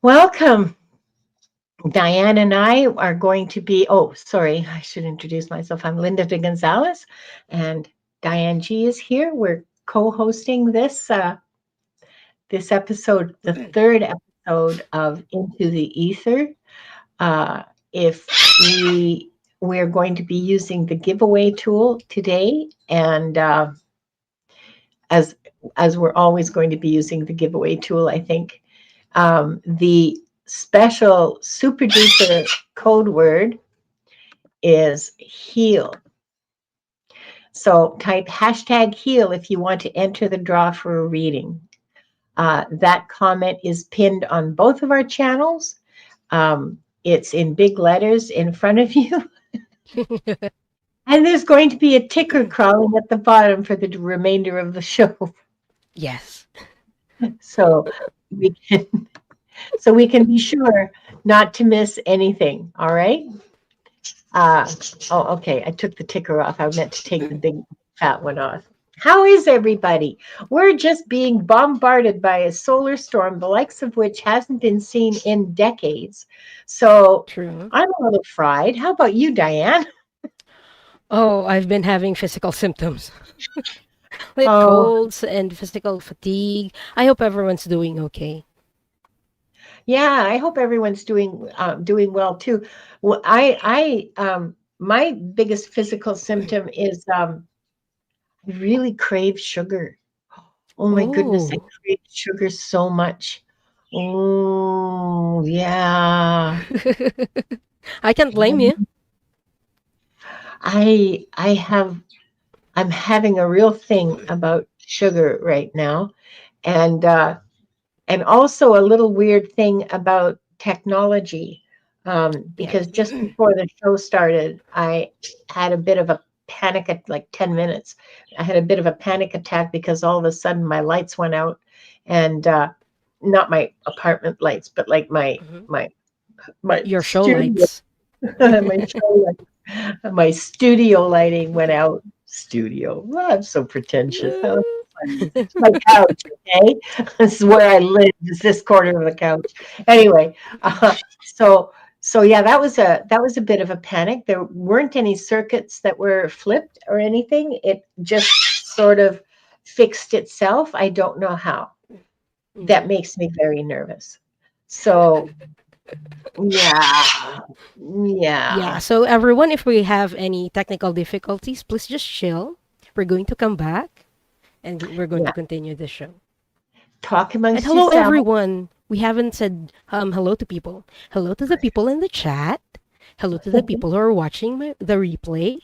Welcome. Diane and I are going to be, oh, sorry, I should introduce myself. I'm Linda de Gonzalez, and Diane G is here. We're co-hosting this episode, the third episode of Into the Ether. Uh, if we're going to be using the giveaway tool today, and as as we're always going to be using the giveaway tool, I think the special super duper code word is heal. So type hashtag heal if you want to enter the draw for a reading. That comment is pinned on both of our channels. It's in big letters in front of you. And there's going to be a ticker crawling at the bottom for the remainder of the show. Yes. So we can be sure not to miss anything. All right. Okay. I took the ticker off. I meant to take the big fat one off. How is everybody? We're just being bombarded by a solar storm, the likes of which hasn't been seen in decades. So True. I'm a little fried. How about you, Diane? Oh, I've been having physical symptoms like Oh, colds and physical fatigue. I hope everyone's doing okay. yeah. I hope everyone's doing well too. Well, my biggest physical symptom is I really crave sugar. Oh my goodness, I Oh, crave sugar so much. Oh, yeah. I can't blame you. I have I'm having a real thing about sugar right now, and also a little weird thing about technology. Yeah. Because just before the show started, I had a bit of a panic at like 10 minutes. I had a bit of a panic attack because all of a sudden my lights went out, and not my apartment lights, but like Mhm. my Your show studio lights. my show my studio lighting went out. Studio. Well, I'm so pretentious. How funny. It's my couch, okay? This is where I live, is this corner of the couch. Anyway, so yeah, that was a bit of a panic. There weren't any circuits that were flipped or anything. It just sort of fixed itself. I don't know how. That Mhm. makes me very nervous. So yeah, Yeah, yeah, so everyone, if we have any technical difficulties, please just chill. We're going to come back and we're going to yeah. continue the show. Talk And amongst hello, yourselves. everyone. We haven't said hello to people. Hello to the people in the chat. Hello to the people who are watching the replay.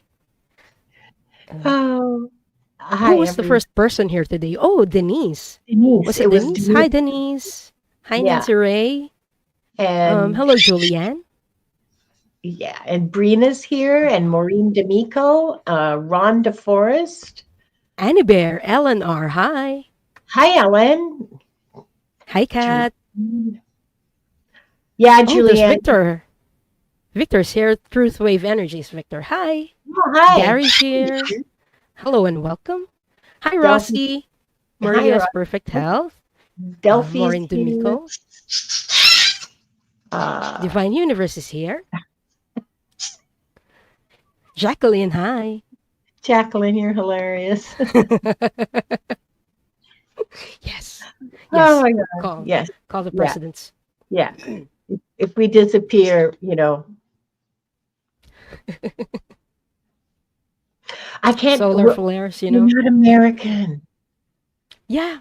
Oh, Who hi, was the every first person here today? Oh, Denise. Denise. Was It it was Denise? Hi, Denise. Denise. Hi, Yeah, Nancy Ray. and Hello, Julianne. yeah, and Brina's here, and Maureen D'Amico, Ron DeForest. Annie Bear. Ellen R. Hi. Hi, Ellen. Hi, Kat. Julianne. Yeah, Oh, there's Julianne. Victor. Victor's here. Truth Wave Energies. Victor. Hi. Oh, hi. Gary's here. Hello and welcome. Hi, Delphi. Rossi. Hi, Maria's Ron. Perfect Health. Delphi's Maureen here. D'Amico. Uh, Divine Universe is here. Jacqueline, hi. Jacqueline, you're hilarious. Yes. Oh Yes. my God. Call. Yes. Call the Yeah. presidents. Yeah. If we disappear, I can't. Solar flares, We're not American. Yeah.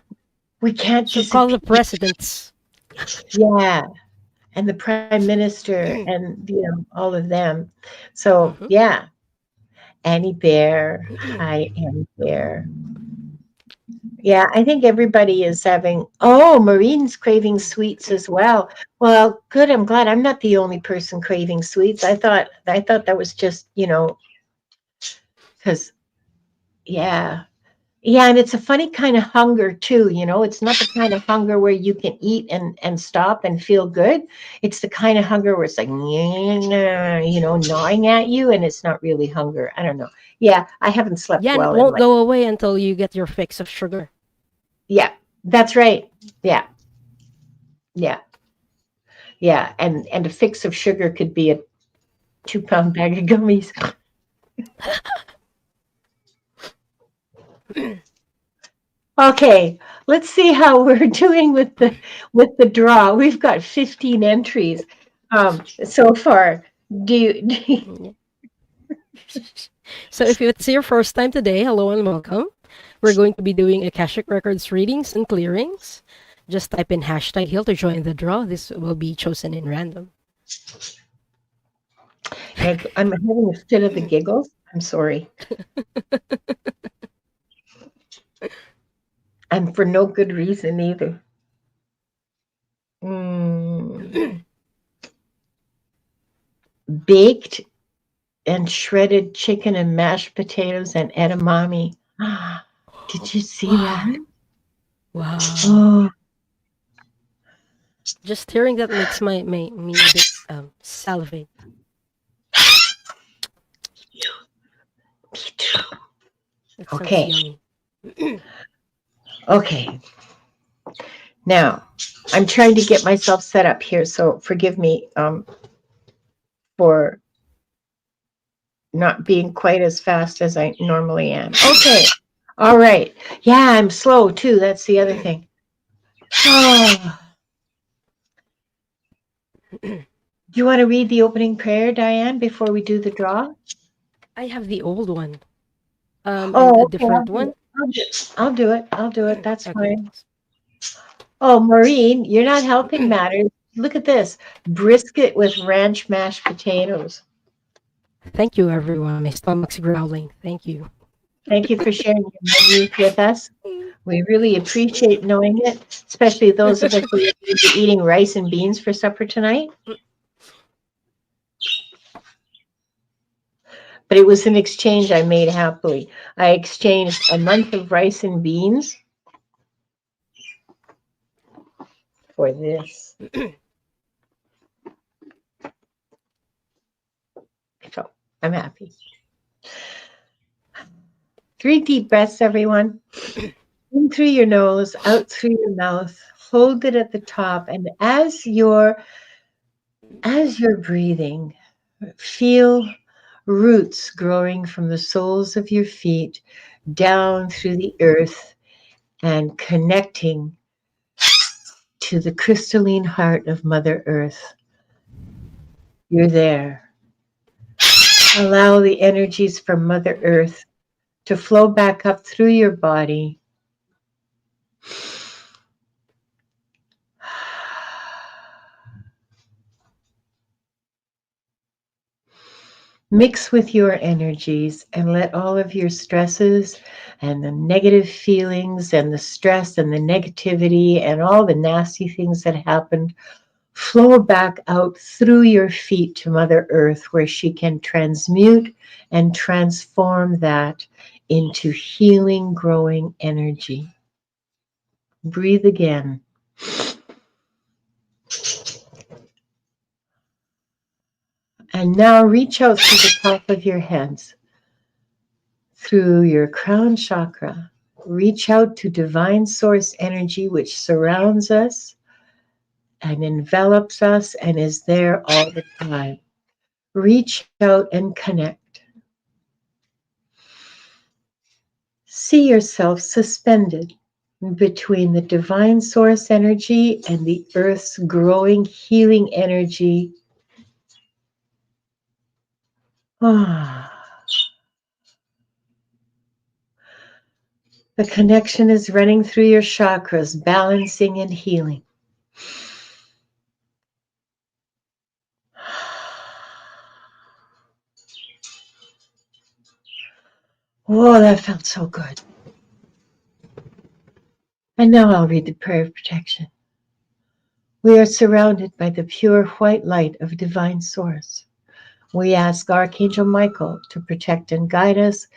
We can't So call disappear. the presidents. Yeah, and the prime minister, and all of them. So Mhm. yeah, Annie Bear. Hi, Annie Bear. Yeah, I think everybody is having. Oh, Marine's craving sweets as well. Well, good. I'm glad I'm not the only person craving sweets. I thought that was just because yeah. Yeah, and it's a funny kind of hunger too, It's not the kind of hunger where you can eat and stop and feel good. It's the kind of hunger where it's like, gnawing at you, and it's not really hunger. I don't know. Yeah, I haven't slept Yeah, and it well in won't like, go away until you get your fix of sugar. yeah, that's right. Yeah. Yeah, yeah, and a fix of sugar could be a 2 pound bag of gummies. Okay, let's see how we're doing with the draw. We've got 15 entries so far. Do you Yeah. So if it's your first time today, hello and welcome. We're going to be doing Akashic Records readings and clearings. Just type in hashtag heal to join the draw. This will be chosen in random. I'm having a fit of the giggles. I'm sorry, and for no good reason either. Mm, baked and shredded chicken and mashed potatoes and edamame. Did you see that? Wow. Wow. Oh, Just hearing that makes me a bit salivate. me too. That sounds Okay, yummy. okay. Now, I'm trying to get myself set up here, so forgive me for not being quite as fast as I normally am. Okay, all right. Yeah, I'm slow too. That's the other thing. Oh, do you want to read the opening prayer, Diane, before we do the draw? I have the old one. And a Oh, okay. different one. I'll do it. I'll do it. That's Okay. fine. Oh, Maureen, you're not helping matters. Look at this brisket with ranch mashed potatoes. Thank you, everyone. My stomach's growling. Thank you. Thank you for sharing your menu with us. We really appreciate knowing it, especially those of us who are eating rice and beans for supper tonight. But it was an exchange I made happily. I exchanged a month of rice and beans for this. So I'm happy. 3 deep breaths, everyone. In through your nose, out through your mouth. Hold it at the top. And as you're breathing, feel roots growing from the soles of your feet down through the earth and connecting to the crystalline heart of Mother Earth. You're there. Allow the energies from Mother Earth to flow back up through your body. Mix with your energies and let all of your stresses and the negative feelings and the stress and the negativity and all the nasty things that happened flow back out through your feet to Mother Earth, where she can transmute and transform that into healing, growing energy. Breathe again. And now reach out to the top of your heads, through your crown chakra. Reach out to divine source energy, which surrounds us and envelops us and is there all the time. Reach out and connect. See yourself suspended between the divine source energy and the earth's growing healing energy. Ah, the connection is running through your chakras, balancing and healing. Oh, that felt so good. And now I'll read the prayer of protection. We are surrounded by the pure white light of divine source. We ask Archangel Michael to protect and guide us,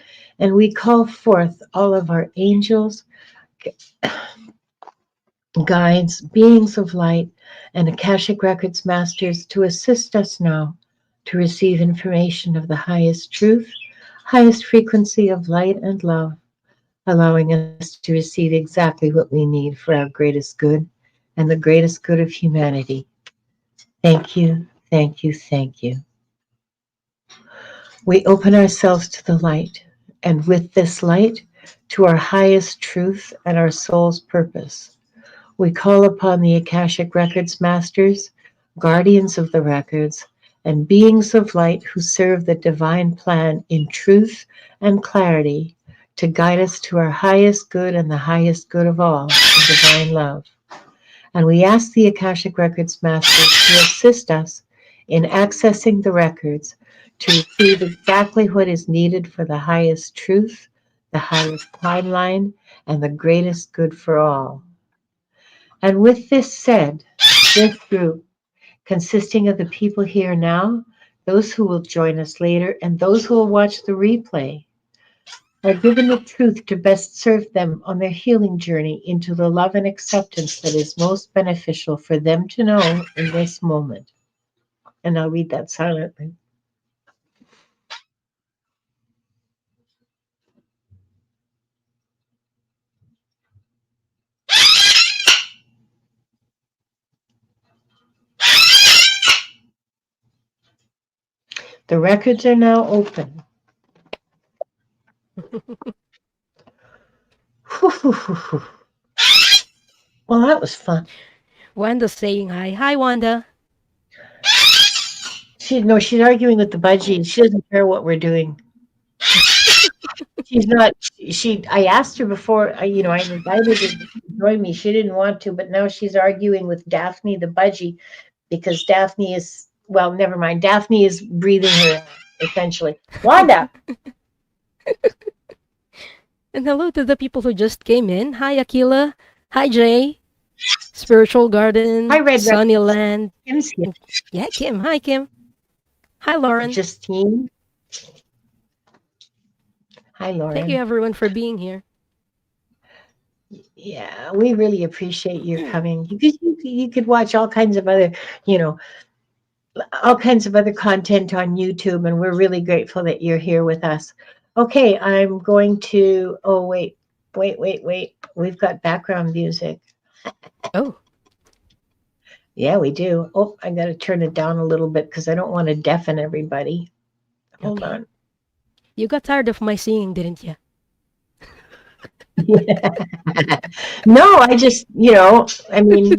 and we call forth all of our angels, guides, beings of light, and Akashic Records masters to assist us now to receive information of the highest truth, highest frequency of light and love, allowing us to receive exactly what we need for our greatest good and the greatest good of humanity. Thank you, thank you, thank you. We open ourselves to the light, and with this light, to our highest truth and our soul's purpose. We call upon the Akashic Records masters, guardians of the records, and beings of light who serve the divine plan in truth and clarity to guide us to our highest good and the highest good of all, the divine love. And we ask the Akashic Records masters to assist us in accessing the records to receive exactly what is needed for the highest truth, the highest timeline, and the greatest good for all. And with this said, this group, consisting of the people here now, those who will join us later, and those who will watch the replay, are given the truth to best serve them on their healing journey into the love and acceptance that is most beneficial for them to know in this moment. And I'll read that silently. The records are now open. Well, that was fun. Wanda's saying hi. Hi, Wanda. She's arguing with the budgie. She doesn't care what we're doing. She's not. I asked her before. I invited her to join me. She didn't want to, but now she's arguing with Daphne the budgie because Daphne is. Well, never mind. Daphne is breathing her essentially. Wanda. And hello to the people who just came in. Hi, Akila. Hi, Jay. Spiritual Garden. Hi, Red Sunnyland. Kim's here. Yeah, Kim. Hi, Kim. Hi, Lauren. Justine. Hi, Lauren. Thank you, everyone, for being here. Yeah, we really appreciate you coming. You could watch all kinds of other, all kinds of other content on YouTube, and we're really grateful that you're here with us. Okay, I'm going to. Oh, wait. We've got background music. Oh. Yeah, we do. Oh, I got to turn it down a little bit because I don't want to deafen everybody. Hold on. You got tired of my singing, didn't you? No, I just, I mean.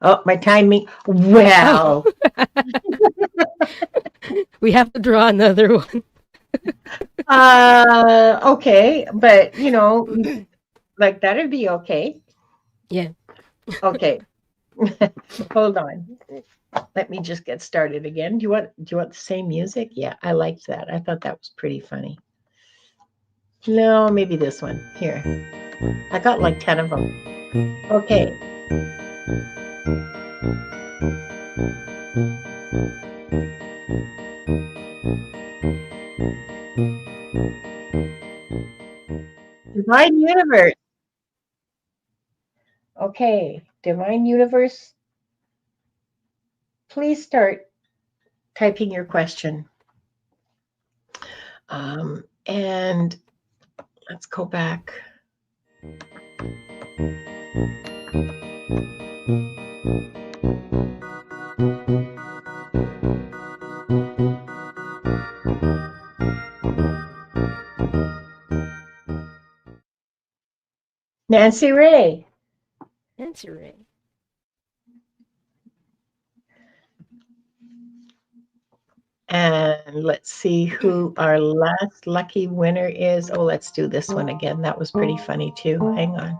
Oh, my timing. Well. Oh. We have to draw another one. Okay, but like that'd be okay. Yeah. Okay. Hold on. Let me just get started again. Do you want the same music? Yeah, I liked that. I thought that was pretty funny. No, maybe this one. Here. I got like 10 of them. Okay. Divine Universe. Okay, Divine Universe, please start typing your question. And let's go back. Nancy Ray. Nancy Ray. And let's see who our last lucky winner is. Oh, let's do this one again. That was pretty funny too. Hang on.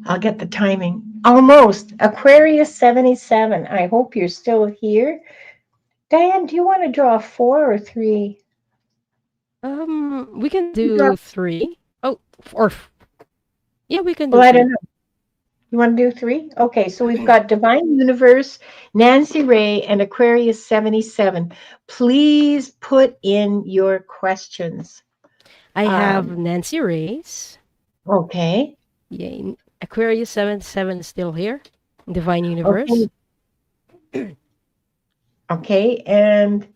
I'll get the timing. Almost. Aquarius 77. I hope you're still here. Diane, do you want to draw 4 or 3? We can do 3. Oh, or yeah, we can do. Well, I 3. don't know. You want to do 3? Okay, so we've got Divine Universe, Nancy Ray, and Aquarius 77. Please put in your questions. I have Um, Nancy Reyes. okay. Yeah, Aquarius 77 is still here. Divine Universe. Okay. Okay. And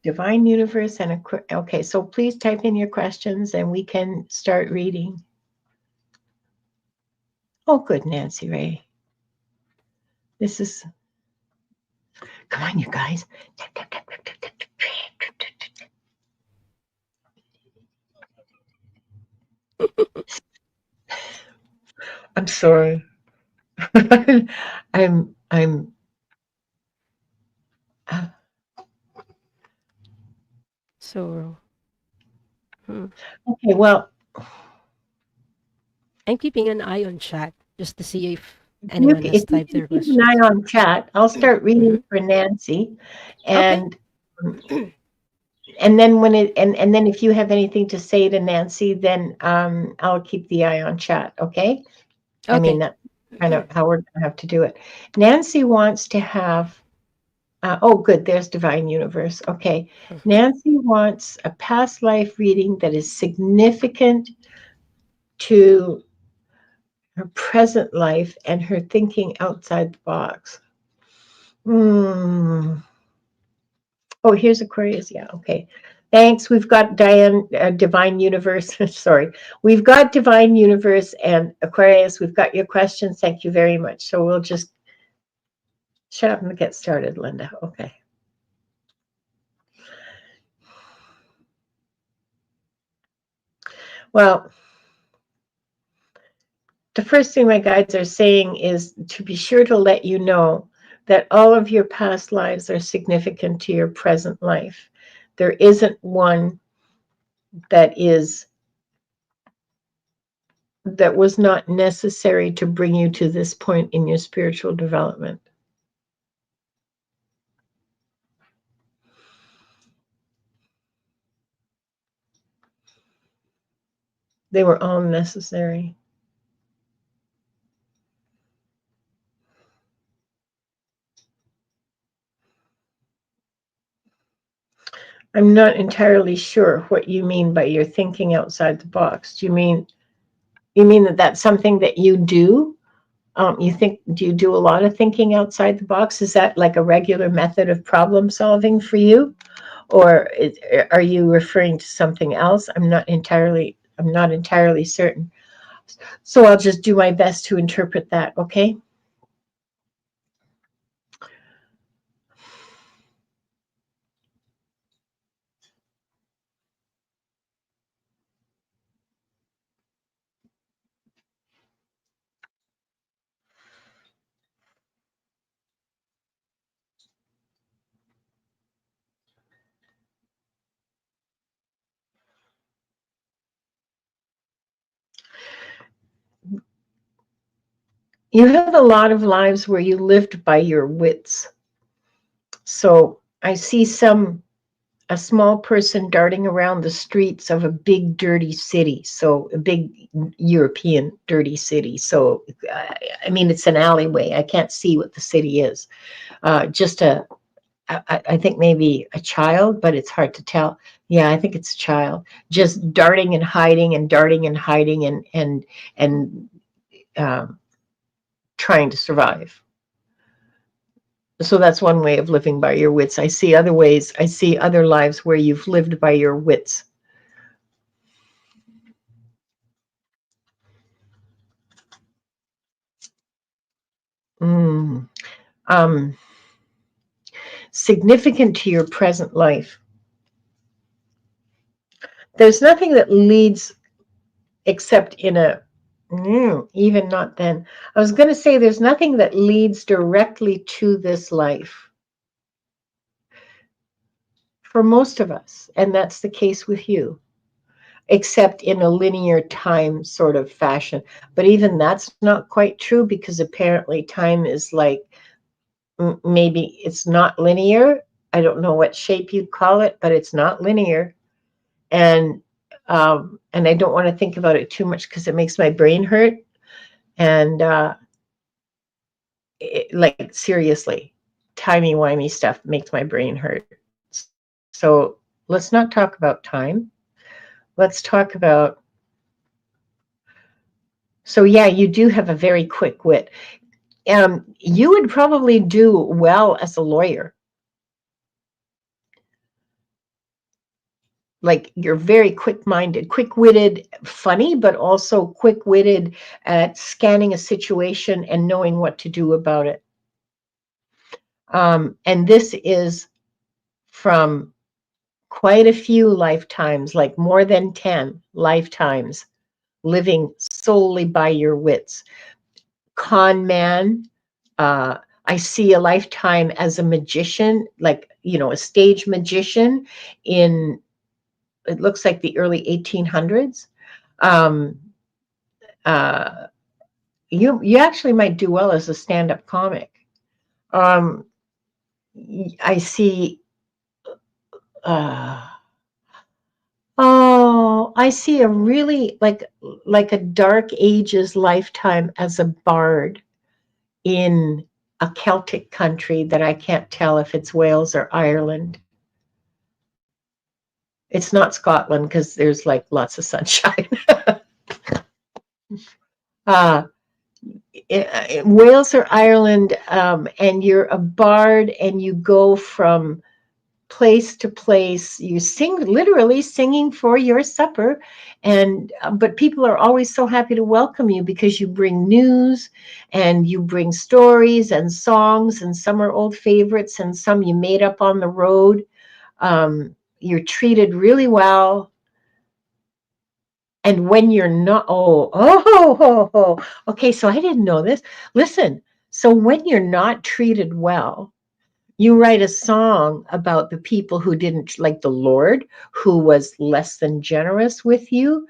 Divine Universe and okay. So please type in your questions and we can start reading. Oh, good, Nancy Ray. This is, come on, you guys. I'm sorry. I'm So, hmm. okay. Well, I'm keeping an eye on chat just to see if anyone if has you typed can their keep an eye questions. on chat, I'll start reading Hmm. for Nancy, Okay. and and then when it and then if you have anything to say to Nancy, then I'll keep the eye on chat. Okay. I mean Okay. that's kind of how we're gonna have to do it. Nancy wants to have. Oh, good. There's Divine Universe. Okay. Nancy wants a past life reading that is significant to her present life and her thinking outside the box. Hmm. Oh, here's Aquarius. Yeah, okay. Thanks. We've got Diane, Divine Universe. Sorry. We've got Divine Universe and Aquarius. We've got your questions. Thank you very much. So we'll just shut up and get started, Linda. Okay. Well, the first thing my guides are saying is to be sure to let you know that all of your past lives are significant to your present life. There isn't one that was not necessary to bring you to this point in your spiritual development. They were all necessary. I'm not entirely sure what you mean by you're thinking outside the box. Do you mean that that's something that you do? Do you do a lot of thinking outside the box? Is that like a regular method of problem solving for you? Or are you referring to something else? I'm not entirely certain. So I'll just do my best to interpret that, okay? You have a lot of lives where you lived by your wits. So I see a small person darting around the streets of a big dirty city, so a big European dirty city. So I mean it's an alleyway. I can't see what the city is. Just I think maybe a child, but it's hard to tell. Yeah, I think it's a child just darting and hiding and darting and hiding and um, trying to survive. So that's one way of living by your wits. I see other ways. I see other lives where you've lived by your wits. Mm. Um, significant to your present life. There's nothing that leads except in a even not then. I was going to say there's nothing that leads directly to this life for most of us, and that's the case with you, except in a linear time sort of fashion. But even that's not quite true because apparently time is like maybe it's not linear. I don't know what shape you'd call it, but it's not linear. And I don't want to think about it too much because it makes my brain hurt. And like seriously, timey-wimey stuff makes my brain hurt. So let's not talk about time. Let's talk about, so yeah, you do have a very quick wit. You would probably do well as a lawyer. Like you're very quick-minded, quick-witted, funny, but also quick-witted at scanning a situation and knowing what to do about it. And this is from quite a few lifetimes, like more than 10 lifetimes, living solely by your wits. Con man, I see a lifetime as a magician, like, a stage magician in, it looks like the early 1800s. Um, uh, you actually might do well as a stand-up comic. Um, I see, uh, oh, I see a really like a dark ages lifetime as a bard in a Celtic country that I can't tell if it's Wales or Ireland. It's not Scotland because there's like lots of sunshine. uh, Wales or Ireland, and you're a bard and you go from place to place. You sing, literally singing for your supper, and but people are always so happy to welcome you because you bring news and you bring stories and songs, and some are old favorites and some you made up on the road. You're treated really well. And when you're not, okay, so I didn't know this. Listen, so when you're not treated well, you write a song about the people who didn't, like the Lord, who was less than generous with you,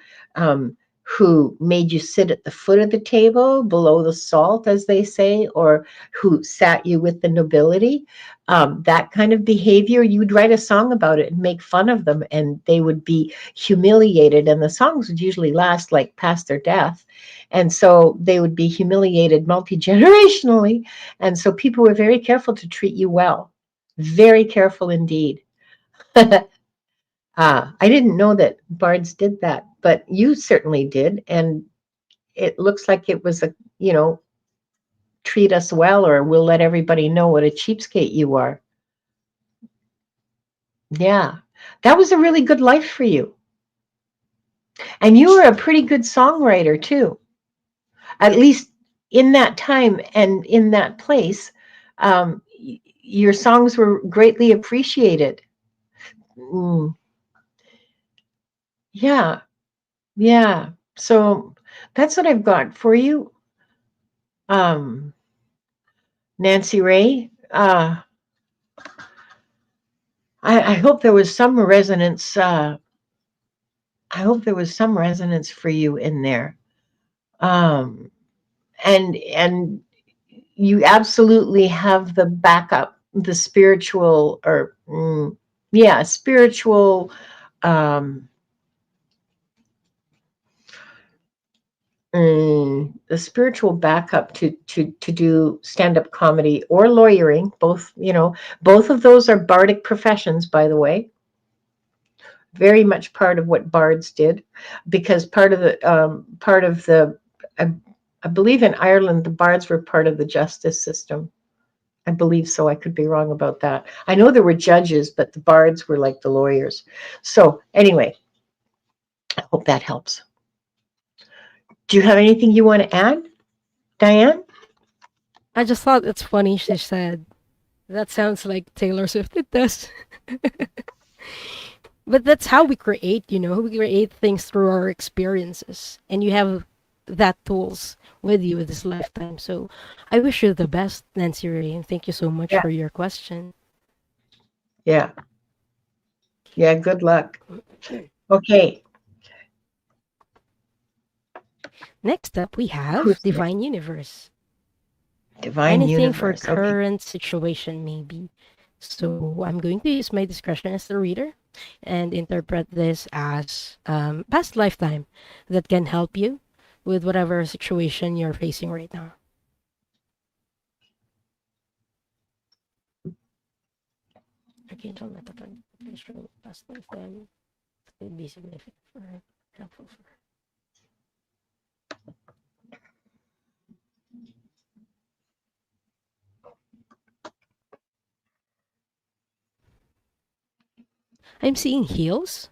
who made you sit at the foot of the table below the salt, as they say, or who sat you with the nobility. That kind of behavior, you would write a song about it and make fun of them, and they would be humiliated. And the songs would usually last like past their death. And so they would be humiliated multi-generationally. And so people were very careful to treat you well, very careful indeed. I didn't know that bards did that, but you certainly did. And it looks like it was treat us well, or we'll let everybody know what a cheapskate you are. Yeah, that was a really good life for you. And you were a pretty good songwriter too, at least in that time and in that place. Your songs were greatly appreciated. Mm, yeah, yeah. So that's what I've got for you, um, Nancy Ray. I hope there was some resonance. I hope there was some resonance for you in there. Um, and you absolutely have the backup, the spiritual, or yeah, spiritual, um, the spiritual backup to do stand-up comedy or lawyering. Both, both of those are bardic professions, by the way. Very much part of what bards did, because part of the I believe in Ireland the bards were part of the justice system. I believe so. I could be wrong about that. I know there were judges, but the bards were like the lawyers. So anyway, I hope that helps. Do you have anything you want to add, Diane? I just thought it's funny she said, that sounds like Taylor Swift. It does. But that's how we create, we create things through our experiences. And you have that tools with you this lifetime. So I wish you the best, Nancy Ray, and thank you so much Yeah. for your question. Yeah. Yeah. Good luck. Okay. Next up, we have Who's next? Divine Universe. Divine Anything for Universe. Okay. current situation, maybe. So I'm going to use my discretion as the reader and interpret this as past lifetime that can help you with whatever situation you're facing right now. Archangel Metatron, past life, then could be significant for her, helpful for her. I'm seeing hills,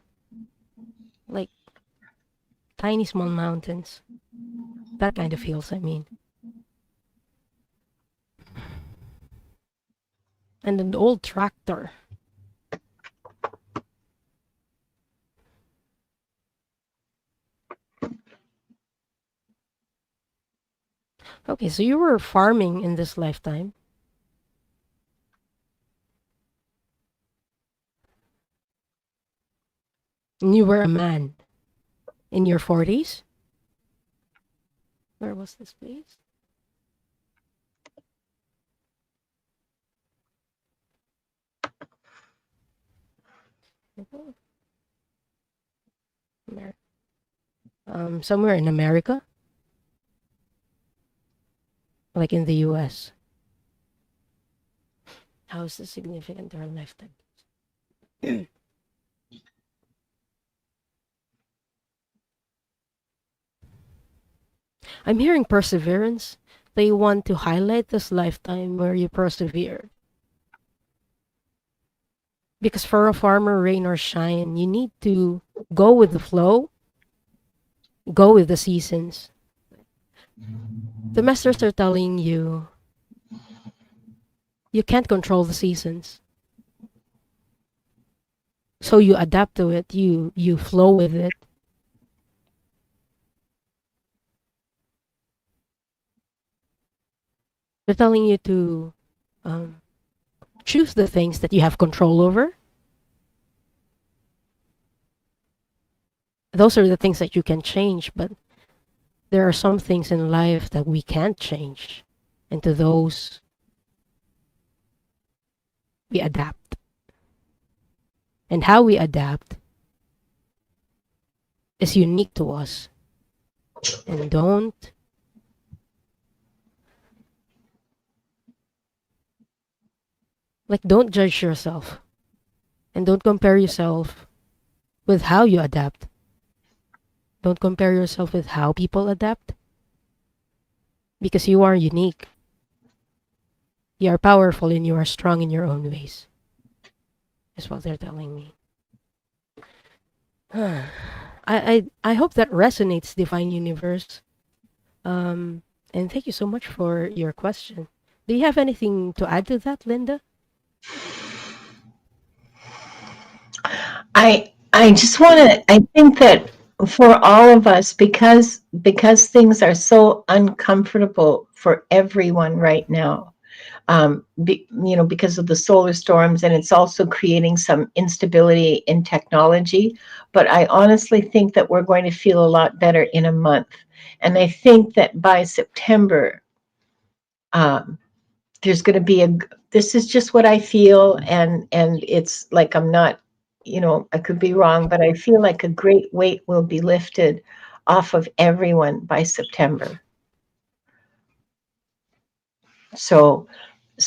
like tiny small mountains. That kind of hills, I mean. And an old tractor. Okay, so you were farming in this lifetime. And you were a man in your 40s. Where was this place? Somewhere in America, like in the US. How is this significant to her lifetime? I'm hearing perseverance. They want to highlight this lifetime where you persevere. Because for a farmer, rain or shine, you need to go with the flow, go with the seasons. The masters are telling you, you can't control the seasons. So you adapt to it, you flow with it. They're telling you to choose the things that you have control over. Those are the things that you can change, but there are some things in life that we can't change. And to those, we adapt. And how we adapt is unique to us. And don't judge yourself. And don't compare yourself with how you adapt. Don't compare yourself with how people adapt. Because you are unique. You are powerful and you are strong in your own ways. Is what they're telling me. I hope that resonates, Divine Universe. And thank you so much for your question. Do you have anything to add to that, Linda? I just want to, I think that for all of us, because things are so uncomfortable for everyone right now, because of the solar storms, and it's also creating some instability in technology. But I honestly think that we're going to feel a lot better in a month. And I think that by September, there's going to be this is just what I feel. And it's like, I'm not, I could be wrong, but I feel like a great weight will be lifted off of everyone by September. So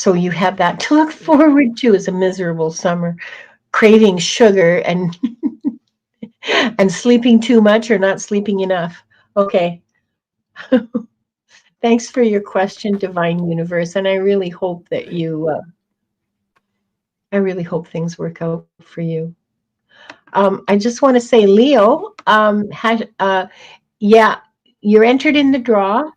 you have that to look forward to as a miserable summer, craving sugar and and sleeping too much or not sleeping enough. Okay. Thanks for your question, Divine Universe. And I really hope that I really hope things work out for you. I just want to say, Leo, yeah, you're entered in the draw,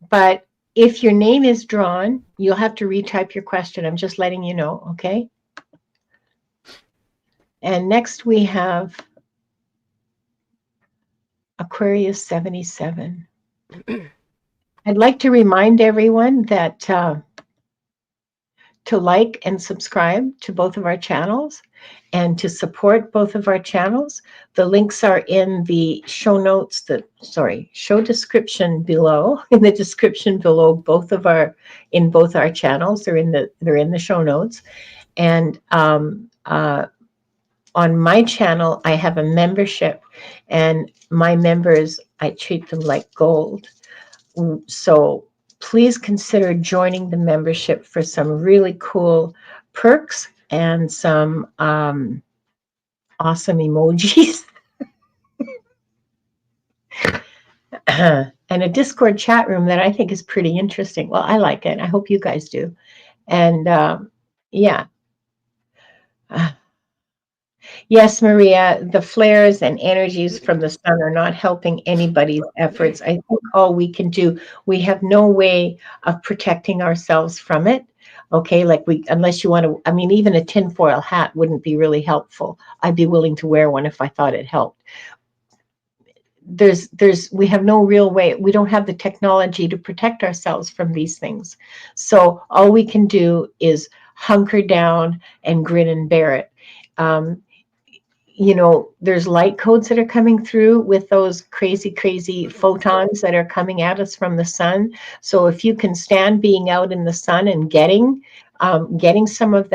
but if your name is drawn, you'll have to retype your question. I'm just letting you know, okay? And next we have Aquarius 77. I'd like to remind everyone that to like and subscribe to both of our channels and to support both of our channels. The links are in the show notes, show description below, in the description below both of our channels. They're in the show notes. And on my channel, I have a membership, and my members, I treat them like gold. So please consider joining the membership for some really cool perks and some awesome emojis and a Discord chat room that I think is pretty interesting. Well, I like it. I hope you guys do. And yeah. Yes, Maria, the flares and energies from the sun are not helping anybody's efforts. I think all we can do, we have no way of protecting ourselves from it. Okay, like unless you want to, I mean, even a tinfoil hat wouldn't be really helpful. I'd be willing to wear one if I thought it helped. We have no real way. We don't have the technology to protect ourselves from these things. So all we can do is hunker down and grin and bear it. Um, there's light codes that are coming through with those crazy, crazy photons that are coming at us from the sun. So if you can stand being out in the sun and getting some of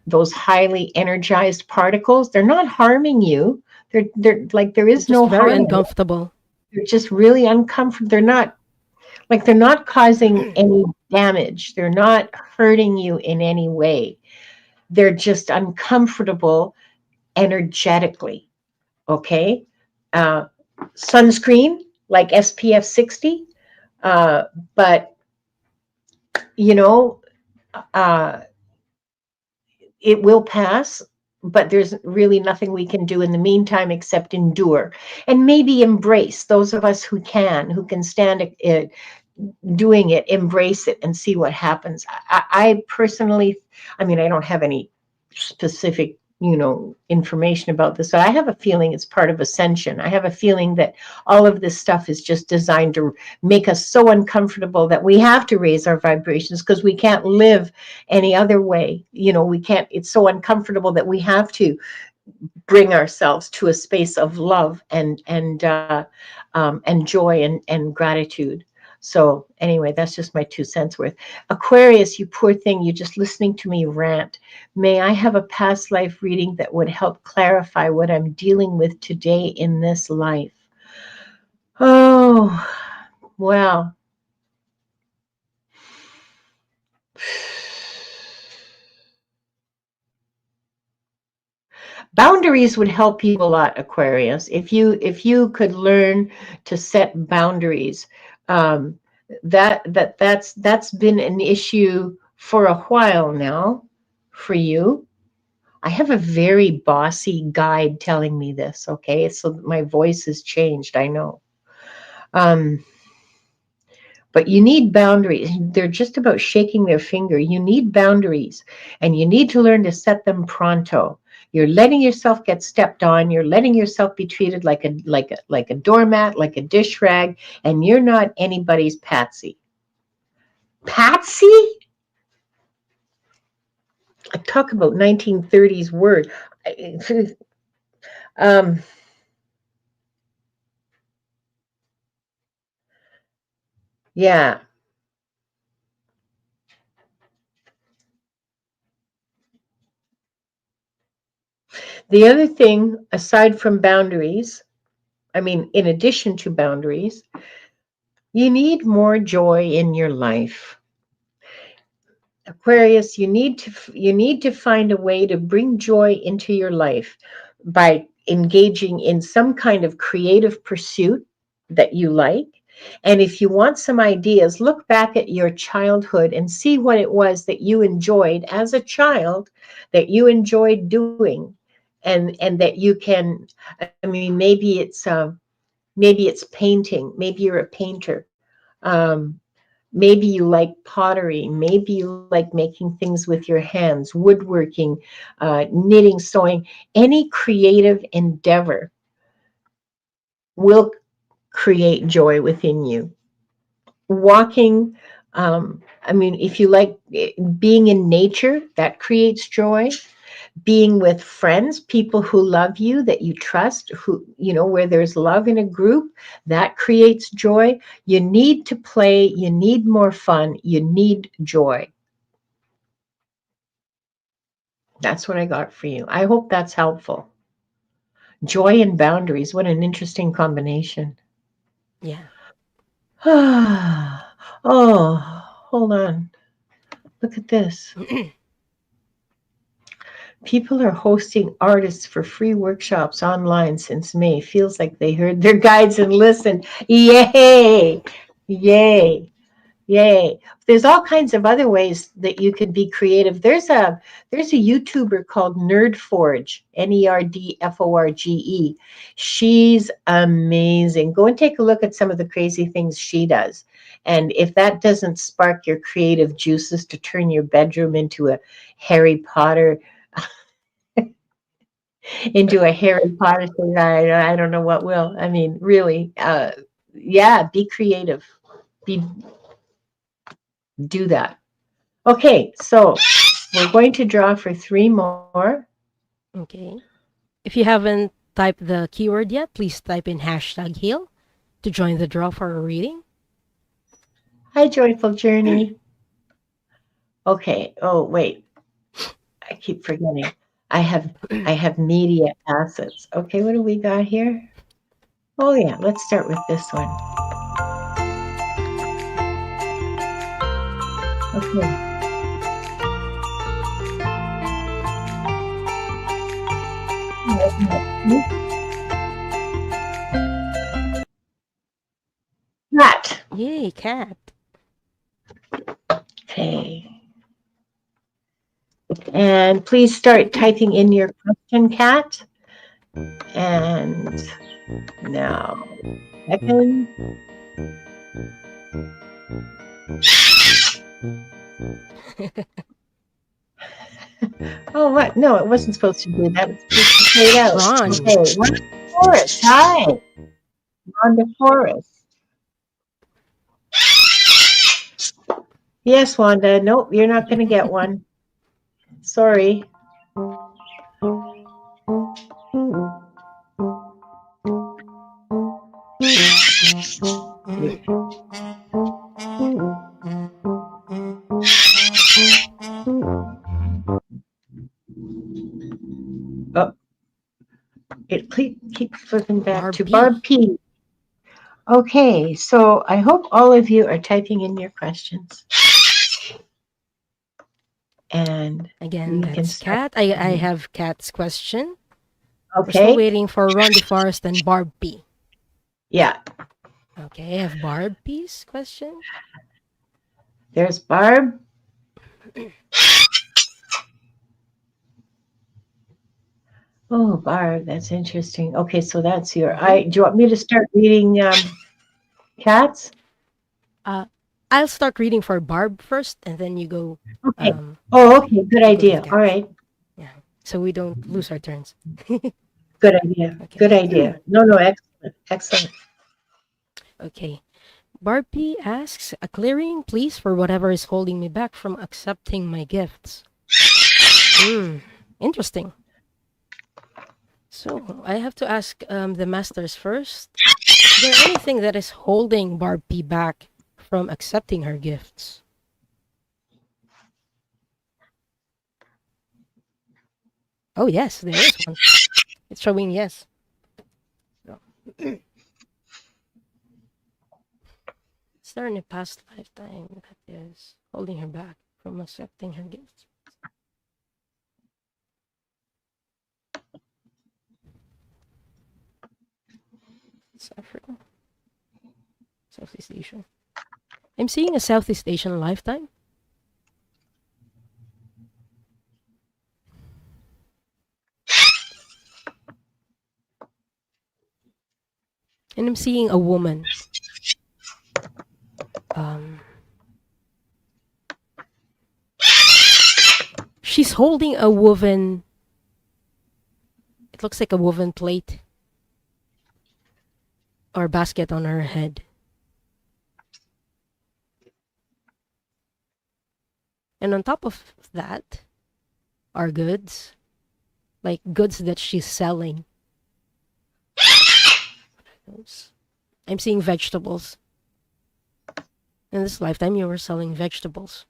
those highly energized particles, they're not harming you. They're like, there It's is just no very harm in it. uncomfortable. They're just really uncomfortable. They're not causing any damage. They're not hurting you in any way. They're just uncomfortable energetically. Okay. Uh, Sunscreen like SPF 60, but you know, uh, it will pass. But there's really nothing we can do in the meantime except endure and maybe embrace. Those of us who can stand it, doing it, embrace it and see what happens. I personally, I mean, I don't have any specific, information about this, but I have a feeling it's part of ascension. I have a feeling that all of this stuff is just designed to make us so uncomfortable that we have to raise our vibrations because we can't live any other way. We can't, it's so uncomfortable that we have to bring ourselves to a space of love and joy and gratitude. So anyway, that's just my 2 cents worth. Aquarius, you poor thing, you're just listening to me rant. May I have a past life reading that would help clarify what I'm dealing with today in this life? Oh, well. Boundaries would help you a lot, Aquarius. If you could learn to set boundaries, um, that's been an issue for a while now for you. I have a very bossy guide telling me this. Okay, so my voice has changed. I know. Um, But you need boundaries. They're just about shaking their finger. You need boundaries, and you need to learn to set them pronto. You're letting yourself get stepped on. You're letting yourself be treated like a doormat, like a dish rag, and you're not anybody's patsy. Patsy? I talk about 1930s word. Um, yeah. The other thing, aside from boundaries, I mean, in addition to boundaries, you need more joy in your life. Aquarius, you need to find a way to bring joy into your life by engaging in some kind of creative pursuit that you like. And if you want some ideas, look back at your childhood and see what it was that you enjoyed as a child, that you enjoyed doing, and that you can. I mean, maybe it's painting. Maybe you're a painter. Um, Maybe you like pottery. Maybe you like making things with your hands, woodworking, knitting, sewing. Any creative endeavor will create joy within you. Walking, I mean, if you like being in nature, that creates joy. Being with friends, people who love you, that you trust, where there's love in a group, that creates joy. You need to play, you need more fun, you need joy. That's what I got for you. I hope that's helpful. Joy and boundaries. What an interesting combination. Yeah. Oh, hold on. Look at this. People are hosting artists for free workshops online since May. Feels like they heard their guides and listened. Yay! Yay! Yay. There's all kinds of other ways that you can be creative. There's a YouTuber called Nerdforge, Nerdforge. She's amazing. Go and take a look at some of the crazy things she does. And if that doesn't spark your creative juices to turn your bedroom into a Harry Potter thing, I don't know what will. I mean, really, yeah, be creative. Be Do that. Okay, so we're going to draw for three more. Okay. If you haven't typed the keyword yet, please type in hashtag heal to join the draw for a reading. Hi, Joyful Journey. Okay. Oh, wait. I keep forgetting. I have media assets. Okay, what do we got here? Oh yeah, let's start with this one. Okay. Cat. Yay, cat. Okay. And please start typing in your question, Cat. And now, second. Oh, what? No, it wasn't supposed to do that. It was supposed to fade out. Ron. Okay, Wanda Forest. Hi, Wanda Forest. Yes, Wanda. Nope, you're not going to get one. Sorry. Oh, it keeps flipping back Barb to P. Barb P. Okay, so I hope all of you are typing in your questions. And Again, we can that's start. cat. I have cat's question. We're still Okay, waiting for Ron DeForest and Barb P. yeah, Okay, I have Barb P's question. there's Barb. Oh, Barb, that's interesting. Okay, so that's your. Do you want me to start reading cats? I'll start reading for Barb first, and then you go. Okay. Oh, okay. Good You go to the idea. All cats. right. Yeah, so we don't lose our turns. Good idea. Okay. Good idea. No, excellent. Excellent. Okay. Barb P asks, a clearing, please, for whatever is holding me back from accepting my gifts. Interesting. So I have to ask the masters first. Is there anything that is holding Barb P back from accepting her gifts? Oh, yes, there is one. It's showing yes. Is there in a past lifetime that is holding her back from accepting her gifts? It's Africa. Southeast Asia. I'm seeing a Southeast Asian lifetime. And I'm seeing a woman. She's holding a woven. It looks like a woven plate or basket on her head. And on top of that are goods, like goods that she's selling. I'm seeing vegetables. In this lifetime, you were selling vegetables.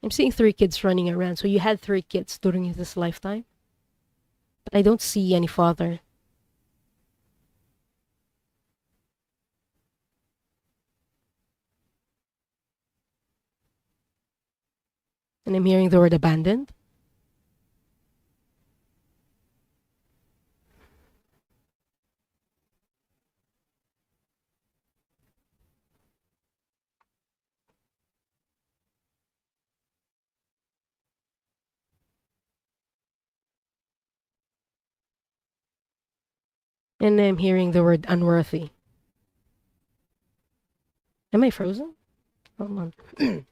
I'm seeing three kids running around. So you had three kids during this lifetime, but I don't see any father. And I'm hearing the word abandoned. And I'm hearing the word unworthy. Am I frozen? Hold on.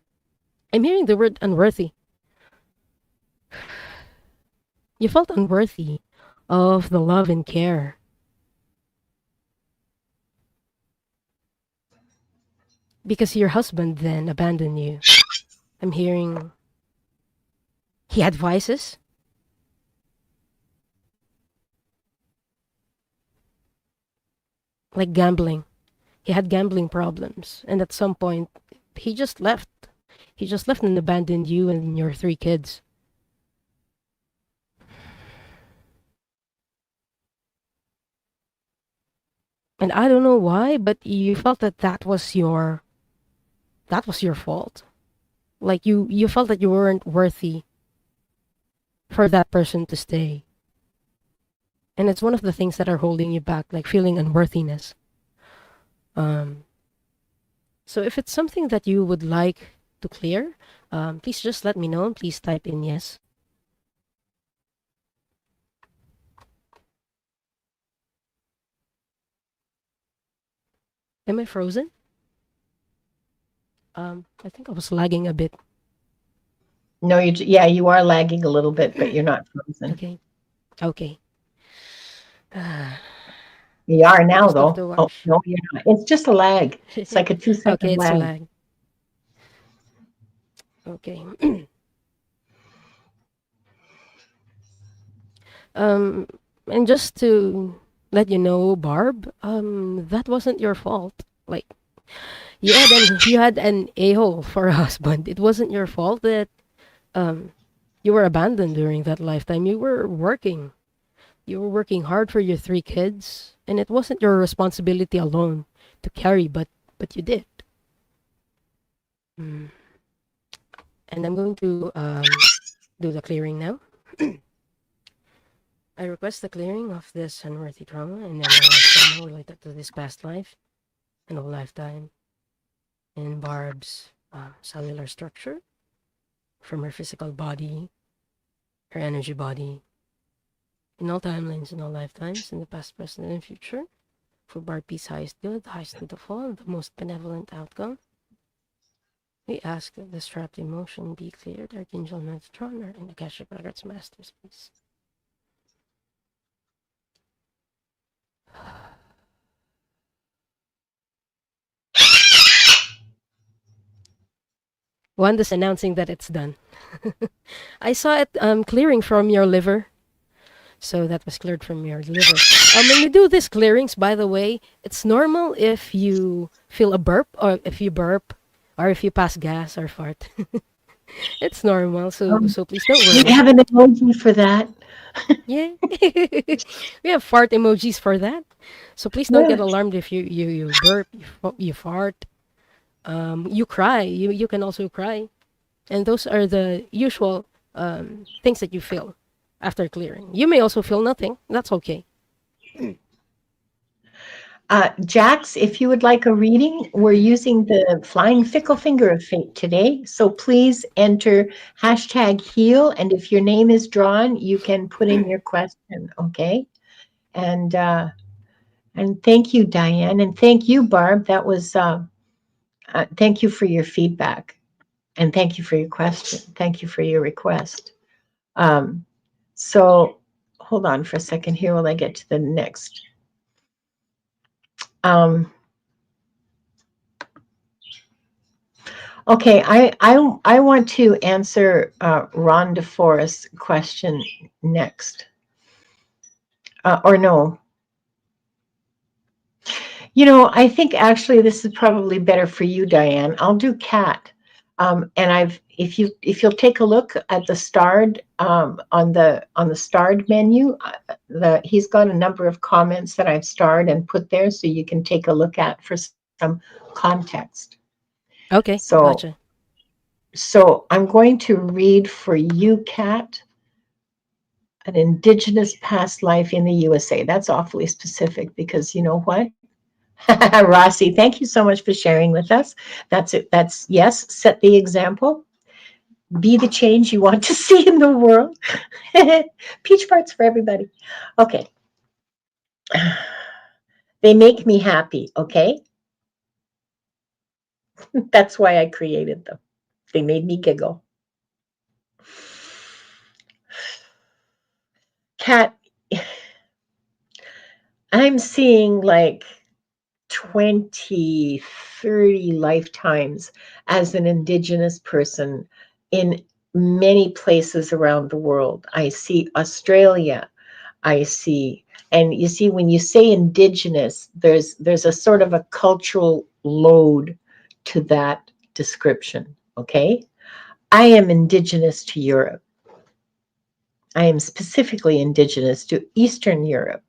I'm hearing the word unworthy. You felt unworthy of the love and care because your husband then abandoned you. I'm hearing he had vices, like gambling. He had gambling problems, and at some point, he just left. He just left and abandoned you and your three kids. And I don't know why, but you felt that that was your fault. Like you felt that you weren't worthy for that person to stay. And it's one of the things that are holding you back, like feeling unworthiness. Um, so if it's something that you would like to clear, please just let me know. Please type in yes. Am I frozen? I think I was lagging a bit. No, yeah, you are lagging a little bit, but you're not frozen. Okay. Okay. You are now, Just have though. to Oh, watch. no, you're not. It's just a lag. It's like a 2 second Okay, it's a lag. lag. Okay. um, and just to let you know, Barb, that wasn't your fault. Like you had an a-hole for a husband. It wasn't your fault that um you were abandoned during that lifetime. You were working. You were working hard for your three kids, and it wasn't your responsibility alone to carry, but you did. Mm. And I'm going to do the clearing now. I request the clearing of this unworthy trauma and then trauma related to this past life and all lifetime in Barb's cellular structure from her physical body, her energy body, in all timelines, in all lifetimes, in the past, present, and future. For Barb Peace highest good, the highest good of all, the most benevolent outcome. We ask that this trapped emotion be cleared. Archangel Metatron, or in Akashic Records Masters, please. Wanda's announcing that it's done. I saw it clearing from your liver. So that was cleared from your liver. When we do these clearings, by the way, it's normal if you feel a burp or if you burp or if you pass gas or fart. It's normal, so please don't We worry. have an emoji for that. Yeah. We have fart emojis for that. So please don't get Yeah. alarmed if you burp, you fart, you cry. You can also cry. And those are the usual things that you feel after clearing. You may also feel nothing. That's okay. Jax, if you would like a reading, we're using the flying fickle finger of fate today. So please enter #heal. And if your name is drawn, you can put in your question. Okay. And thank you, Diane. And thank you, Barb. That was, thank you for your feedback. And thank you for your question. Thank you for your request. Um, so hold on for a second here while I get to the next. Okay, I want to answer Ron DeForest's question next. Or no. You know, I think actually this is probably better for you, Diane. I'll do Kat. And if you'll take a look at the starred on the starred menu, he's got a number of comments that I've starred and put there, so you can take a look at for some context. Okay, So gotcha. I'm going to read for you, Kat, an indigenous past life in the USA. That's awfully specific because you know what? Rossi, thank you so much for sharing with us. That's it. That's yes, set the example. Be the change you want to see in the world. Peach parts for everybody. Okay. They make me happy, okay? That's why I created them. They made me giggle. Kat, I'm seeing like 20, 30 lifetimes as an indigenous person in many places around the world. I see Australia. I see. And you see, when you say indigenous, there's a sort of a cultural load to that description. Okay. I am indigenous to Europe. I am specifically indigenous to Eastern Europe.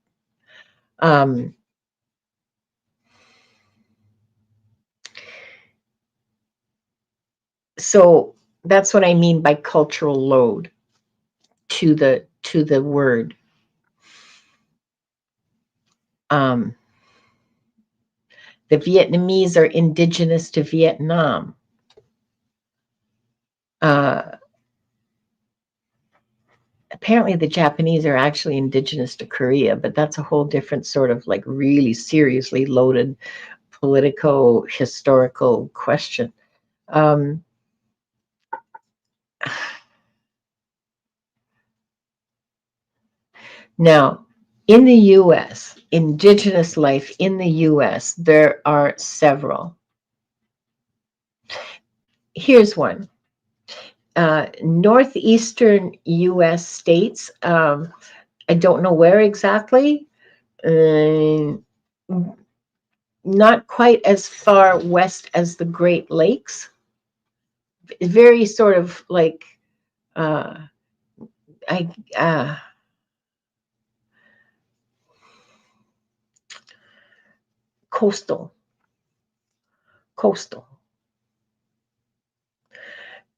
Um, so that's what I mean by cultural load to the word. Um, the Vietnamese are indigenous to Vietnam. Uh, Apparently the Japanese are actually indigenous to Korea, but that's a whole different sort of like really seriously loaded politico historical question. Um, Now, in the US, indigenous life in the US, there are several. Here's one. Northeastern US states, I don't know where exactly, uh, not quite as far west as the Great Lakes, very sort of like, uh, I, uh, coastal, coastal.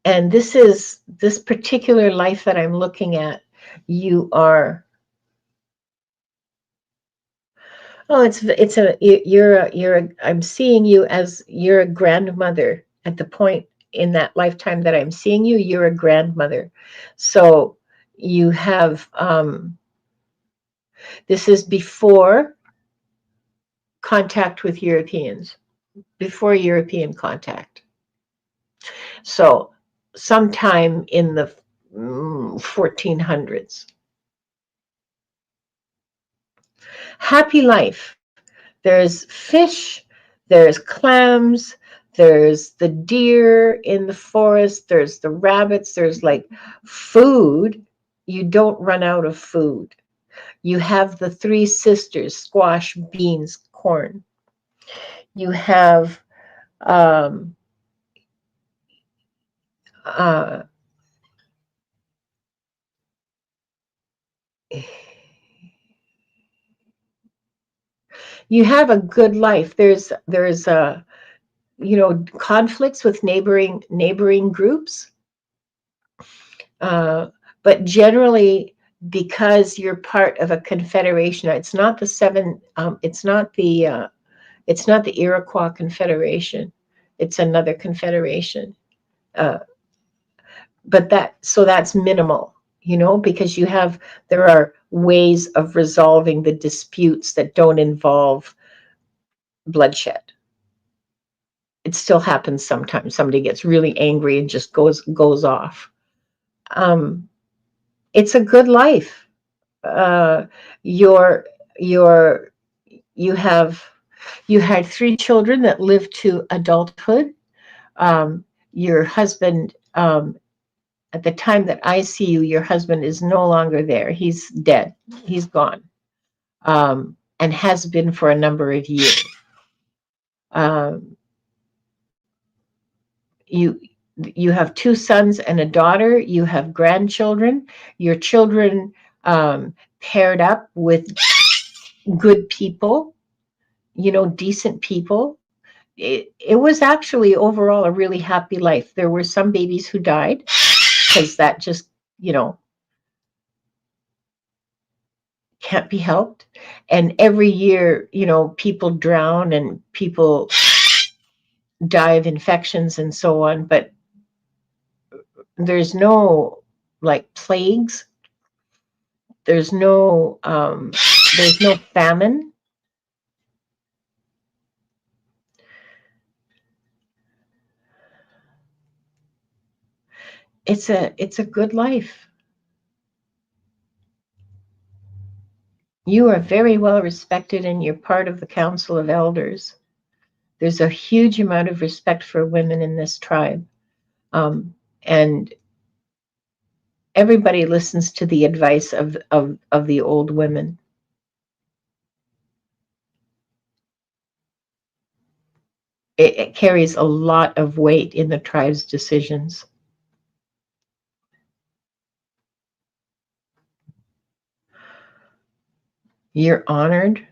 And this particular life that I'm looking at, you are, oh, I'm seeing you as you're a grandmother at the point in that lifetime that I'm seeing you, you're a grandmother. So you have, this is before contact with Europeans, before European contact. So sometime in the 1400s. Happy life. There's fish, there's clams, there's the deer in the forest, there's the rabbits, there's like food. You don't run out of food. You have the three sisters, squash, beans, corn. You have um, uh, you have a good life. There's conflicts with neighboring groups. Uh, but generally, because you're part of a confederation, it's not the seven. It's not the Iroquois Confederation. It's another confederation. Uh, but that's minimal, because there are ways of resolving the disputes that don't involve bloodshed. It still happens sometimes. Somebody gets really angry and just goes off. Um, it's a good life. Your your you have you had three children that lived to adulthood. Your husband, at the time that I see you, your husband is no longer there. He's dead. He's gone, and has been for a number of years. Um, you you have two sons and a daughter, you have grandchildren, your children paired up with good people, decent people. It was actually overall a really happy life. There were some babies who died because that just, you know, can't be helped. And every year, people drown and people die of infections and so on. But there's no like plagues. There's no famine. It's a good life. You are very well respected and you're part of the Council of Elders. There's a huge amount of respect for women in this tribe. And everybody listens to the advice of the old women. It carries a lot of weight in the tribe's decisions. You're honored.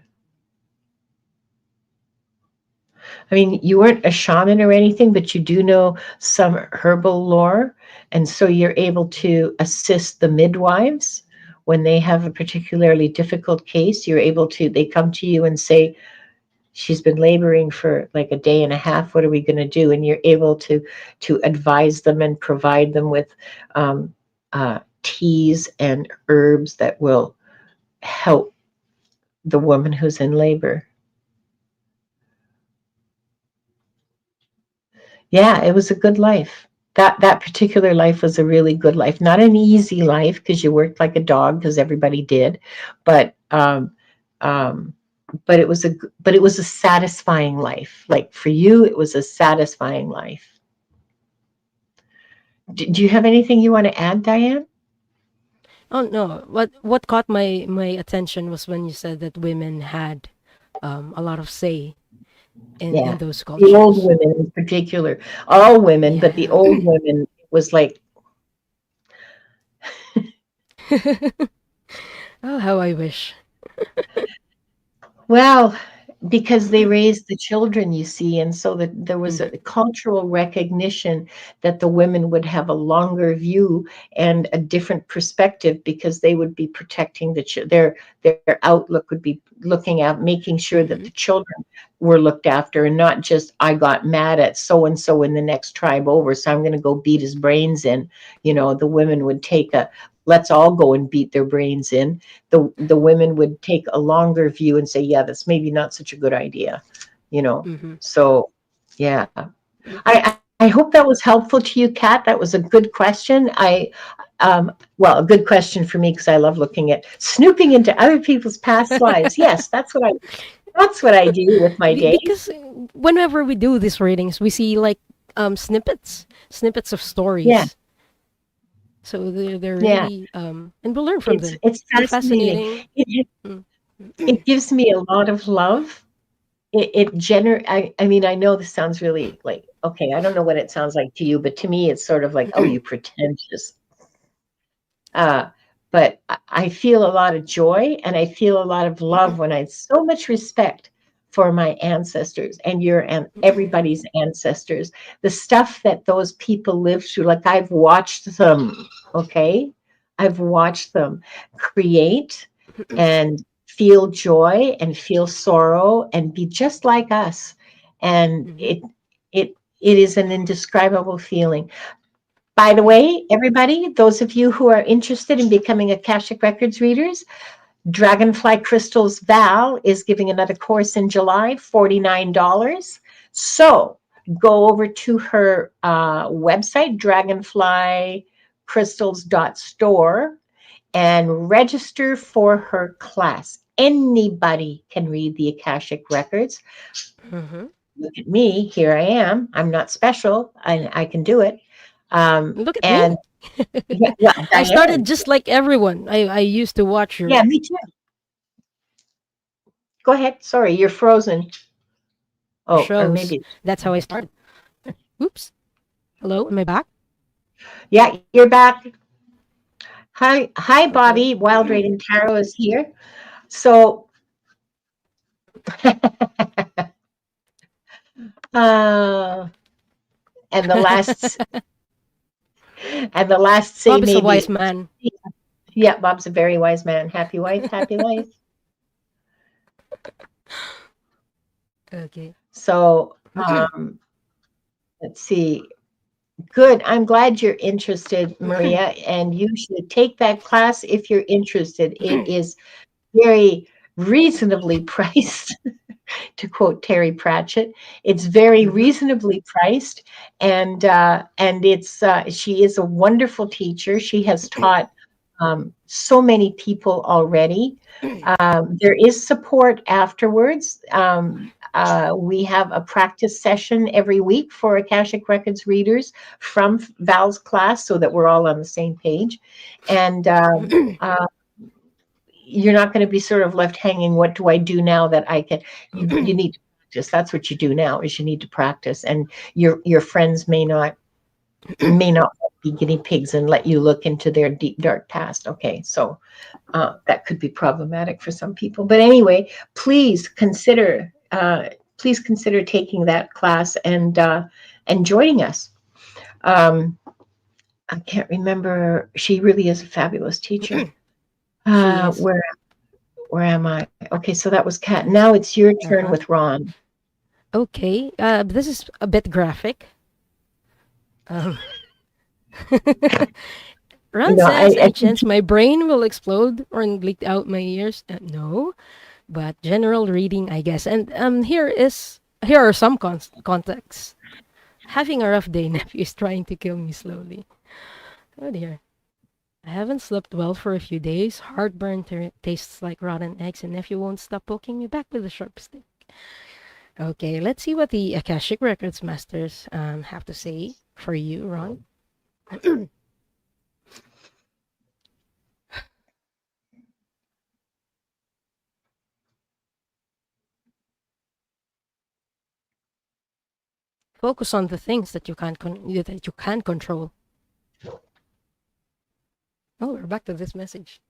I mean, you weren't a shaman or anything, but you do know some herbal lore. And so you're able to assist the midwives when they have a particularly difficult case. They come to you and say, she's been laboring for like a day and a half. What are we going to do? And you're able to advise them and provide them with teas and herbs that will help the woman who's in labor. Yeah, it was a good life. That particular life was a really good life. Not an easy life because you worked like a dog because everybody did, but um, but it was a satisfying life. Like for you, it was a satisfying life. Do you have anything you want to add, Diane? Oh no, what caught my attention was when you said that women had a lot of say in Yeah, those the old cultures. women in particular, all women, but the Yeah. old women was like, Oh, how I wish. well, because they raised the children, you see, and so that there was a Mhm, cultural recognition that the women would have a longer view and a different perspective because they would be protecting their outlook would be looking at making sure that the mhm, children were looked after and not just I got mad at so and so in the next tribe over, so I'm going to go beat his brains in. The women would take a let's all go and beat their brains in. The women would take a longer view and say, yeah, that's maybe not such a good idea, you know. mhm. So yeah. Mm, I hope that was helpful to you, Kat. That was a good question. Well, a good question for me because I love looking at snooping into other people's past lives. Yes, that's what I do with my day. Because whenever we do these readings, we see like snippets of Yeah, stories. So they're yeah. really and we learn from It's them. it's They're fascinating. fascinating. It Mm. it gives me a lot of love. I mean, I know this sounds really like, okay, I don't know what it sounds like to you, but to me, it's sort of like, oh, you pretentious. Uh, but I feel a lot of joy and I feel a lot of love when I have so much respect for my ancestors and your and everybody's ancestors. The stuff that those people lived through, like I've watched them, okay? I've watched them create and feel joy and feel sorrow and be just like us. And Mhm, it is an indescribable feeling. By the way, everybody, those of you who are interested in becoming Akashic Records readers, Dragonfly Crystals Val is giving another course in July, $49. So go over to her website, dragonflycrystals.store, and register for her class. Anybody can read the Akashic Records. mhm. Look at me, here I am. I'm not special, I can do it. Look at me. And yeah, well, I started Diane. just like everyone. I used to watch Yeah, your me too. Go ahead. Sorry, you're frozen. Oh, or shows. maybe. That's how I started. Oops. Hello, am I back? Yeah, you're back. Hi, Okay. Bobby. Wild Radiant Tarot is here. So, uh, and the last say Bob is a wise maybe. man. Yeah, Bob's a very wise man. Happy wife, happy life. Okay. So, let's see. Good. I'm glad you're interested, Maria, and you should take that class if you're interested. It is very reasonably priced, to quote Terry Pratchett. It's very Mm-hmm. reasonably priced, and it's she is a wonderful teacher. She has taught so many people already. There is support afterwards. We have a practice session every week for Akashic Records readers from Val's class so that we're all on the same page. And you're not going to be sort of left hanging. What do I do now that I can? You need to practice. That's what you do now is you need to practice. And your friends may not be guinea pigs and let you look into their deep dark past. Okay, so that could be problematic for some people. But anyway, please consider taking that class and joining us. I can't remember. She really is a fabulous teacher. She is. Where am I? Okay, so that was Kat. Now it's your turn Uh-huh. with Ron. Okay. This is a bit graphic. Um, You Ron know, says, I any think chance my brain will explode or bleed out my ears? No, but general reading, I guess. And here are some contexts. Having a rough day, nephew is trying to kill me slowly. Oh dear. I haven't slept well for a few days. Heartburn tastes like rotten eggs, and nephew won't stop poking me back with a sharp stick. Okay, let's see what the Akashic Records masters have to say for you, Ron. Focus on the things that you can control. Oh, we're back to this message.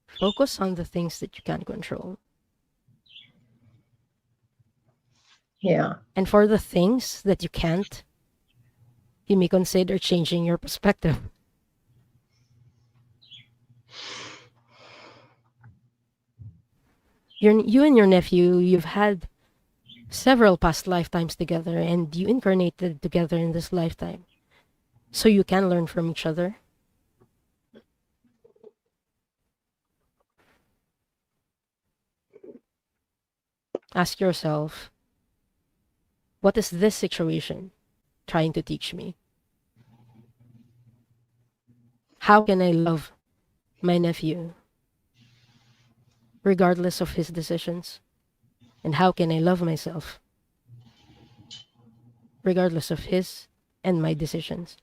Focus on the things that you can control. yeah. And for the things that you can't, you may consider changing your perspective. You and your nephew, you've had several past lifetimes together, and you incarnated together in this lifetime. So you can learn from each other. Ask yourself, what is this situation trying to teach me? How can I love my nephew regardless of his decisions? And how can I love myself regardless of his and my decisions?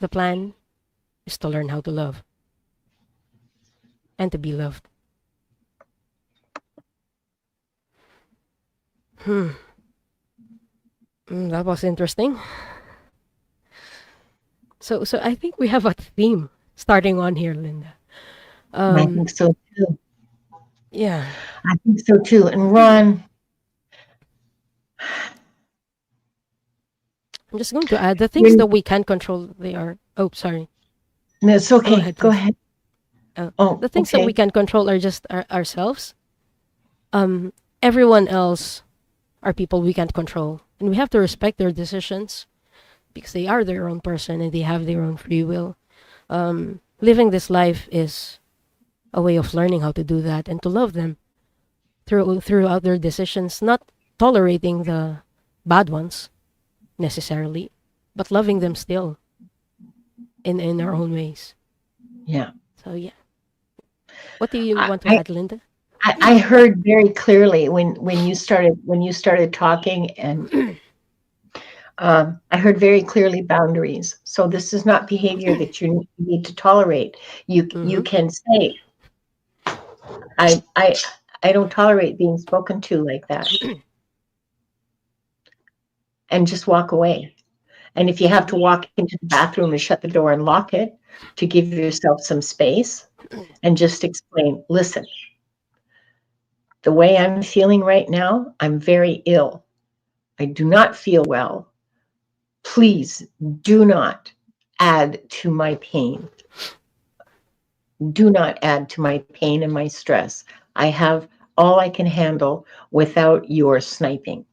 The plan is to learn how to love and to be loved. That was interesting. So I think we have a theme starting on here, Linda. I Um, think so too. yeah. I think so too. And Ron, I'm just going to add the things you're, that we can control. They are. Oh, sorry. no, it's Go okay. ahead, Go please. ahead. The Oh, things that we okay. can control are just ourselves. Everyone else are people we can't control, and we have to respect their decisions because they are their own person and they have their own free will. Living this life is a way of learning how to do that and to love them throughout their decisions, not tolerating the bad ones necessarily, but loving them still in our own ways. Yeah. So yeah, what do you I, want to I add, Linda? I heard very clearly when you started talking, and I heard very clearly boundaries. So this is not behavior that you need to tolerate. You Mm-hmm. can say, I I don't tolerate being spoken to like that. and just walk away. And if you have to walk into the bathroom and shut the door and lock it to give yourself some space and just explain, listen, the way I'm feeling right now, I'm very ill. I do not feel well. Please do not add to my pain. Do not add to my pain and my stress. I have all I can handle without your sniping.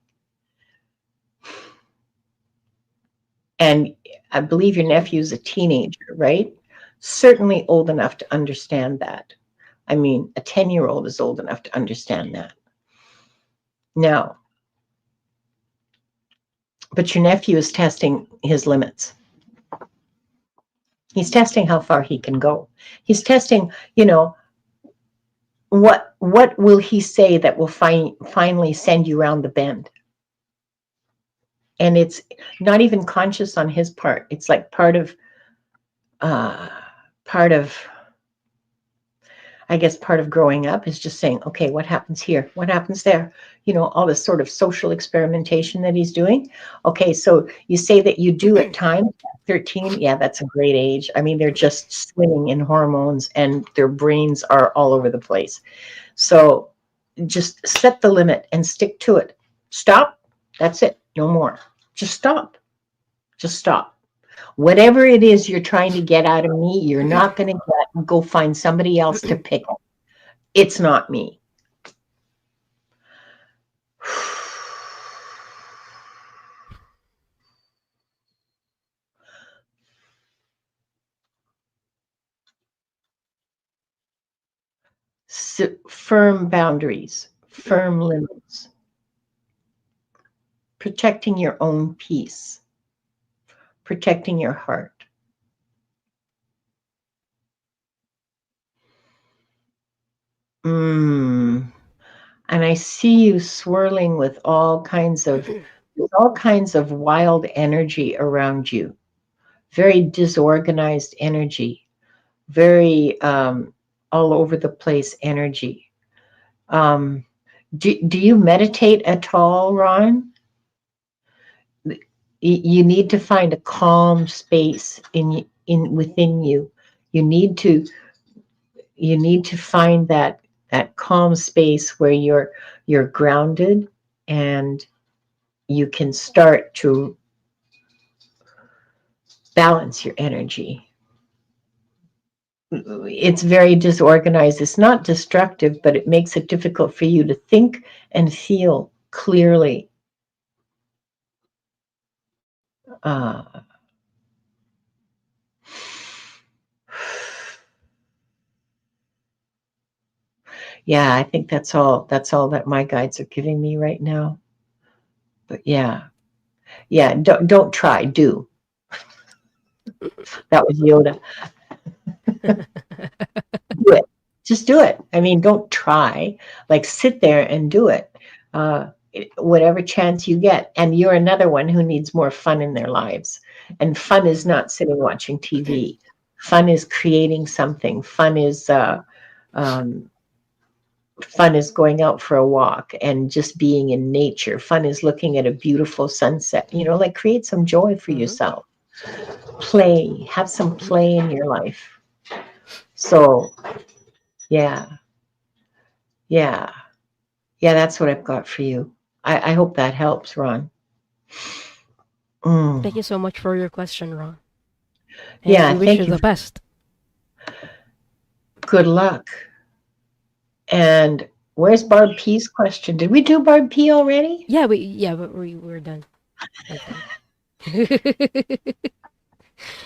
And I believe your nephew's a teenager, right? Certainly old enough to understand that. I mean, a 10-year-old is old enough to understand that. Now, but your nephew is testing his limits. He's testing how far he can go. He's testing, what will he say that will finally send you around the bend? And it's not even conscious on his part. It's like part of I guess part of growing up is just saying, okay, what happens here? What happens there? All this sort of social experimentation that he's doing. Okay, so you say that you do at times, 13, yeah, that's a great age. I mean, they're just swimming in hormones and their brains are all over the place. So just set the limit and stick to it. Stop. That's it. No more. Just stop. Just stop. Whatever it is you're trying to get out of me, you're not going to get. Go find somebody else to pick it. It's not me. Firm boundaries, firm limits, protecting your own peace, protecting your heart. And I see you swirling with all kinds of wild energy around you, very disorganized energy, very all over the place energy. Do you meditate at all, Ron? You need to find a calm space within you. You need to find that calm space where you're grounded and you can start to balance your energy. It's very disorganized. It's not destructive, but it makes it difficult for you to think and feel clearly. Yeah, I think that's all that my guides are giving me right now. But yeah, don't try, do. That was Yoda. Do it. Just do it. I mean, don't try. Like, sit there and do it. Whatever chance you get. And you're another one who needs more fun in their lives. And fun is not sitting watching TV. Fun is creating something. Fun is going out for a walk and just being in nature. Fun is looking at a beautiful sunset. Like, create some joy for yourself. Play. Have some play in your life. So, yeah, that's what I've got for you. I hope that helps, Ron. Thank you so much for your question, Ron. And Yeah, we wish you the best. Good luck. And where's Barb P's question? Did we do Barb P already? Yeah, we're done.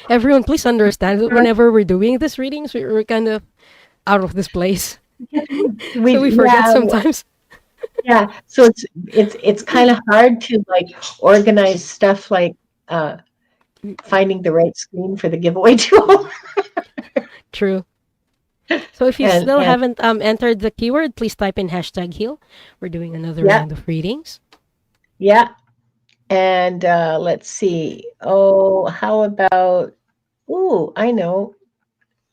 Everyone, please understand that whenever we're doing these readings, we're kind of out of this place. So we forget sometimes. Yeah, so it's kind of hard to like organize stuff like finding the right screen for the giveaway tool. True. So if you still haven't entered the keyword, please type in #heal. We're doing another round of readings. Yeah. And let's see. Oh, how about, I know.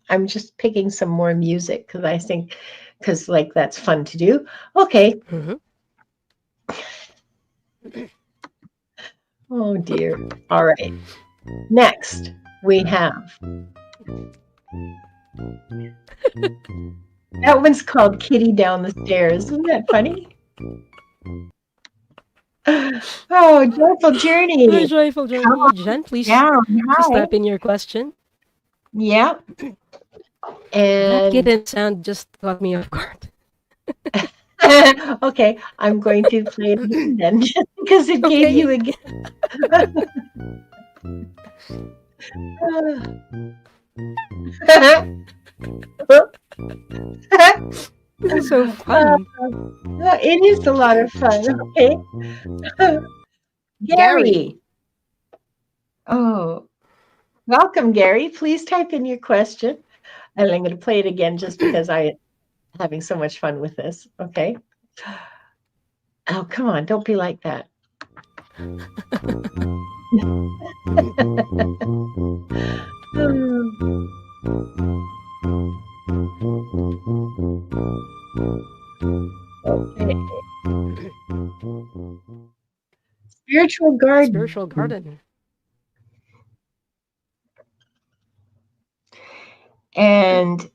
I'm just picking some more music because like that's fun to do. Okay. Oh dear. All right. Next, we have that one's called Kitty Down the Stairs. Isn't that funny? Oh, Joyful A Journey. joyful Come journey. Jen, down. please Hi. type in your question. Yep. That And kitten sound just caught me off guard. okay, I'm going to play it again then, just because it gave you Okay. a gift. This is so fun. It is a lot of fun. Okay. Gary. Gary. Oh, welcome, Gary. Please type in your question. And I'm going to play it again just because I'm having so much fun with this. Okay. Oh, come on. Don't be like that. Okay. Spiritual garden. Spiritual garden. And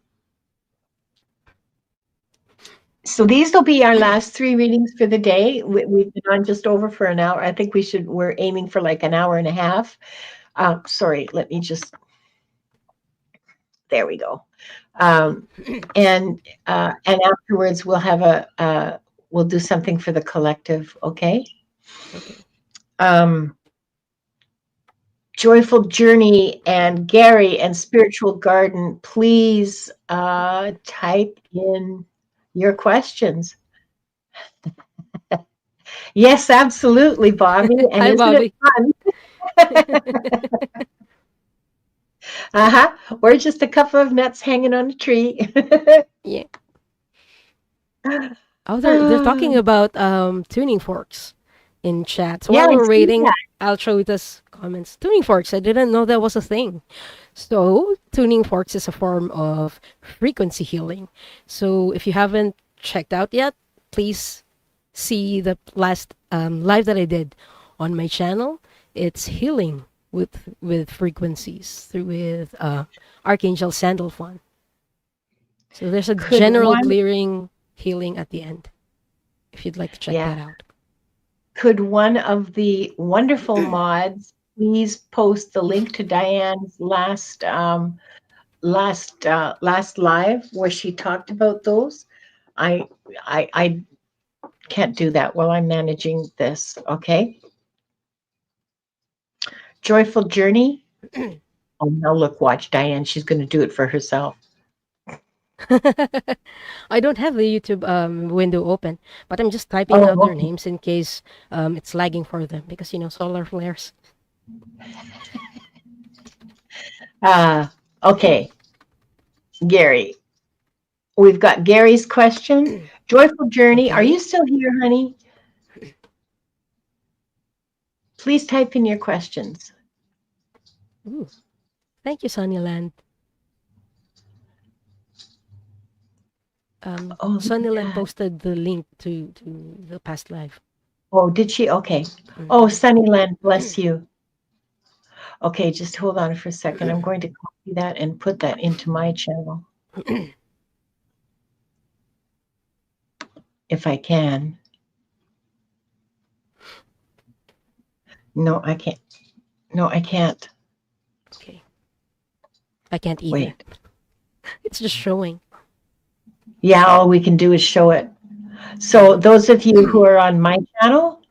so these will be our last three readings for the day. We've been on just over for an hour. I think we're aiming for like an hour and a half. Sorry, let me just, there we go. And afterwards we'll have we'll do something for the collective. Okay. Okay. Joyful Journey and Gary and Spiritual Garden, please type in your questions. Yes, absolutely, Bobby. And Hi, isn't it Bobby. fun? We're just a couple of nuts hanging on a tree. Yeah. Oh, they're talking about tuning forks in chat. So Yeah, while I we're see waiting, that. I'll show you this comments. Tuning forks. I didn't know that was a thing. So tuning forks is a form of frequency healing. So if you haven't checked out yet, please see the last live that I did on my channel. It's healing with frequencies through with Archangel Sandalphon. So there's a Could general one, clearing healing at the end if you'd like to check yeah, that out. could one of the wonderful mods please post the link to Diane's last live where she talked about those? I I can't do that while I'm managing this. Okay. Joyful Journey. Oh, now look, watch Diane. She's going to do it for herself. I don't have the YouTube window open, but I'm just typing Oh, out their okay. names in case it's lagging for them because solar flares. Okay, Gary. We've got Gary's question. Joyful Journey. Are you Okay. still here, honey? Please type in your questions. Ooh, thank you, Sunnyland. Oh, look at Sunnyland that. posted the link to the past live. Oh, did she? Okay. Oh, Mhm. Sunnyland, bless you. Okay, just hold on for a second. I'm going to copy that and put that into my channel if I can. No, I can't. No, I can't. Okay. I can't either. Wait. It's just showing. Yeah, all we can do is show it. So those of you who are on my channel,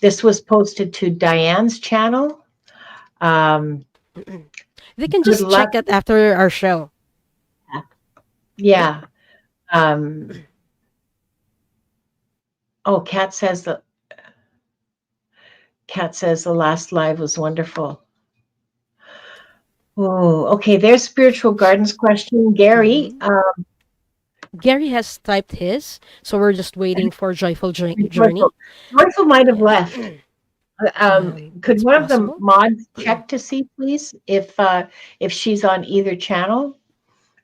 this was posted to Diane's channel. They can Good just luck. check it after our show. Yeah. Oh, Kat says the last live was wonderful. Oh, okay. There's Spiritual Gardens question. Gary, Mhm. Gary has typed his, so we're just waiting for Joyful Joyful. Journey. Joyful might have left. Could It's one of the possible. mods check to see, please, if she's on either channel?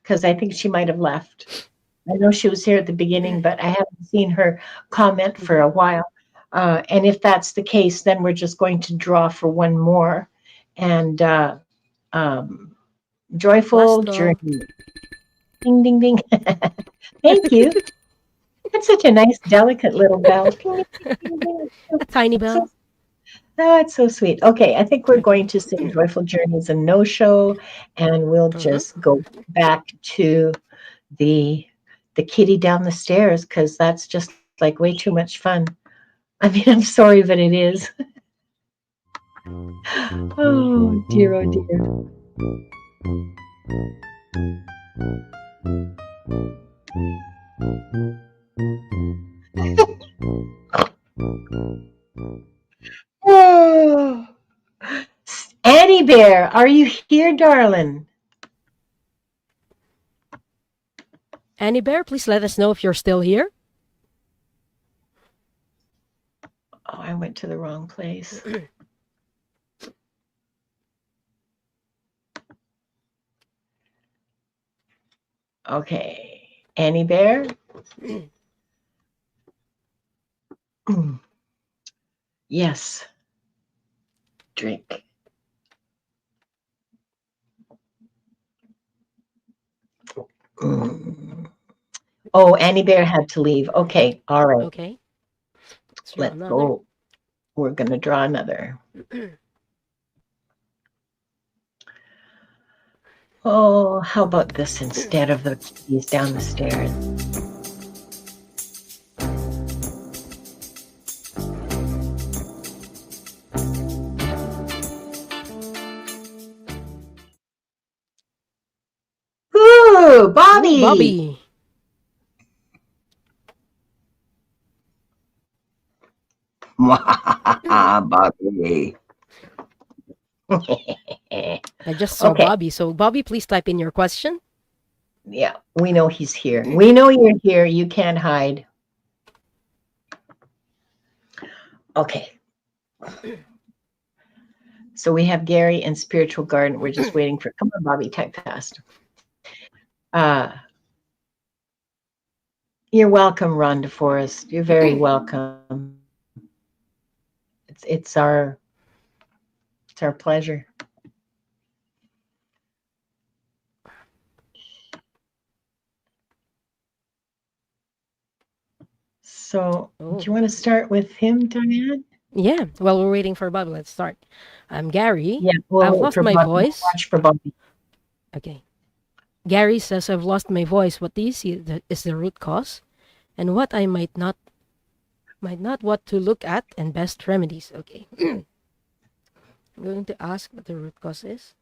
Because I think she might have left. I know she was here at the beginning, but I haven't seen her comment for Mhm. a while. And if that's the case, then we're just going to draw for one more. And um, Last joyful draw. journey. Ding, ding, ding. Thank you. That's such a nice, delicate little bell. Ding, ding, ding, ding, ding. A tiny So, bell. oh, it's so sweet. Okay, I think we're Okay. going to sing Joyful Journeys and No Show, and we'll Mm-hmm. just go back to the the kitty down the stairs because that's just like way too much fun. I mean, I'm sorry, but it is. Oh dear, oh dear. Oh. Annie Bear, are you here, darling? Annie Bear, please let us know if you're still here. Oh, I went to the wrong place. Okay, Annie Bear. Yes, drink. Mm. Oh, Annie Bear had to leave. Okay, all right. Okay. Let's draw Let's another. go. We're going to draw another. Oh, how about this instead of the keys down the stairs? Ooh, Ooh, Bobby. Bobby. Bobby. I just saw Okay. Bobby. So, Bobby, please type in your question. Yeah, we know he's here. We know you're here. You can't hide. Okay. So we have Gary and Spiritual Garden. We're just waiting for. Come on, Bobby, type fast. Uh, you're welcome, Rhonda Forrest. You're very welcome. It's our pleasure. So, do Oh, you want to start with him, Diane? yeah. While we're waiting for Bobby, let's start. I'm Gary. Yeah, we'll I've wait lost for my Bobby. We'll voice. watch for Bobby. Okay. Gary says, I've lost my voice. What do you see is the root cause? And what I might not want to look at and best remedies. Okay. I'm going to ask what the root cause is.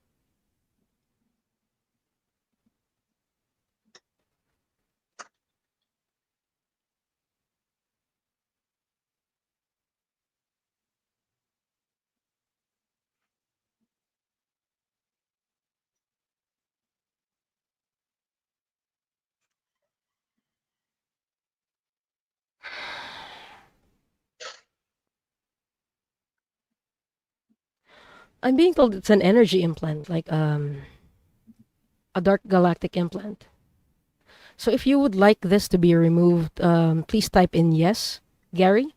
I'm being told it's an energy implant, like a dark galactic implant. So if you would like this to be removed, please type in yes, Gary.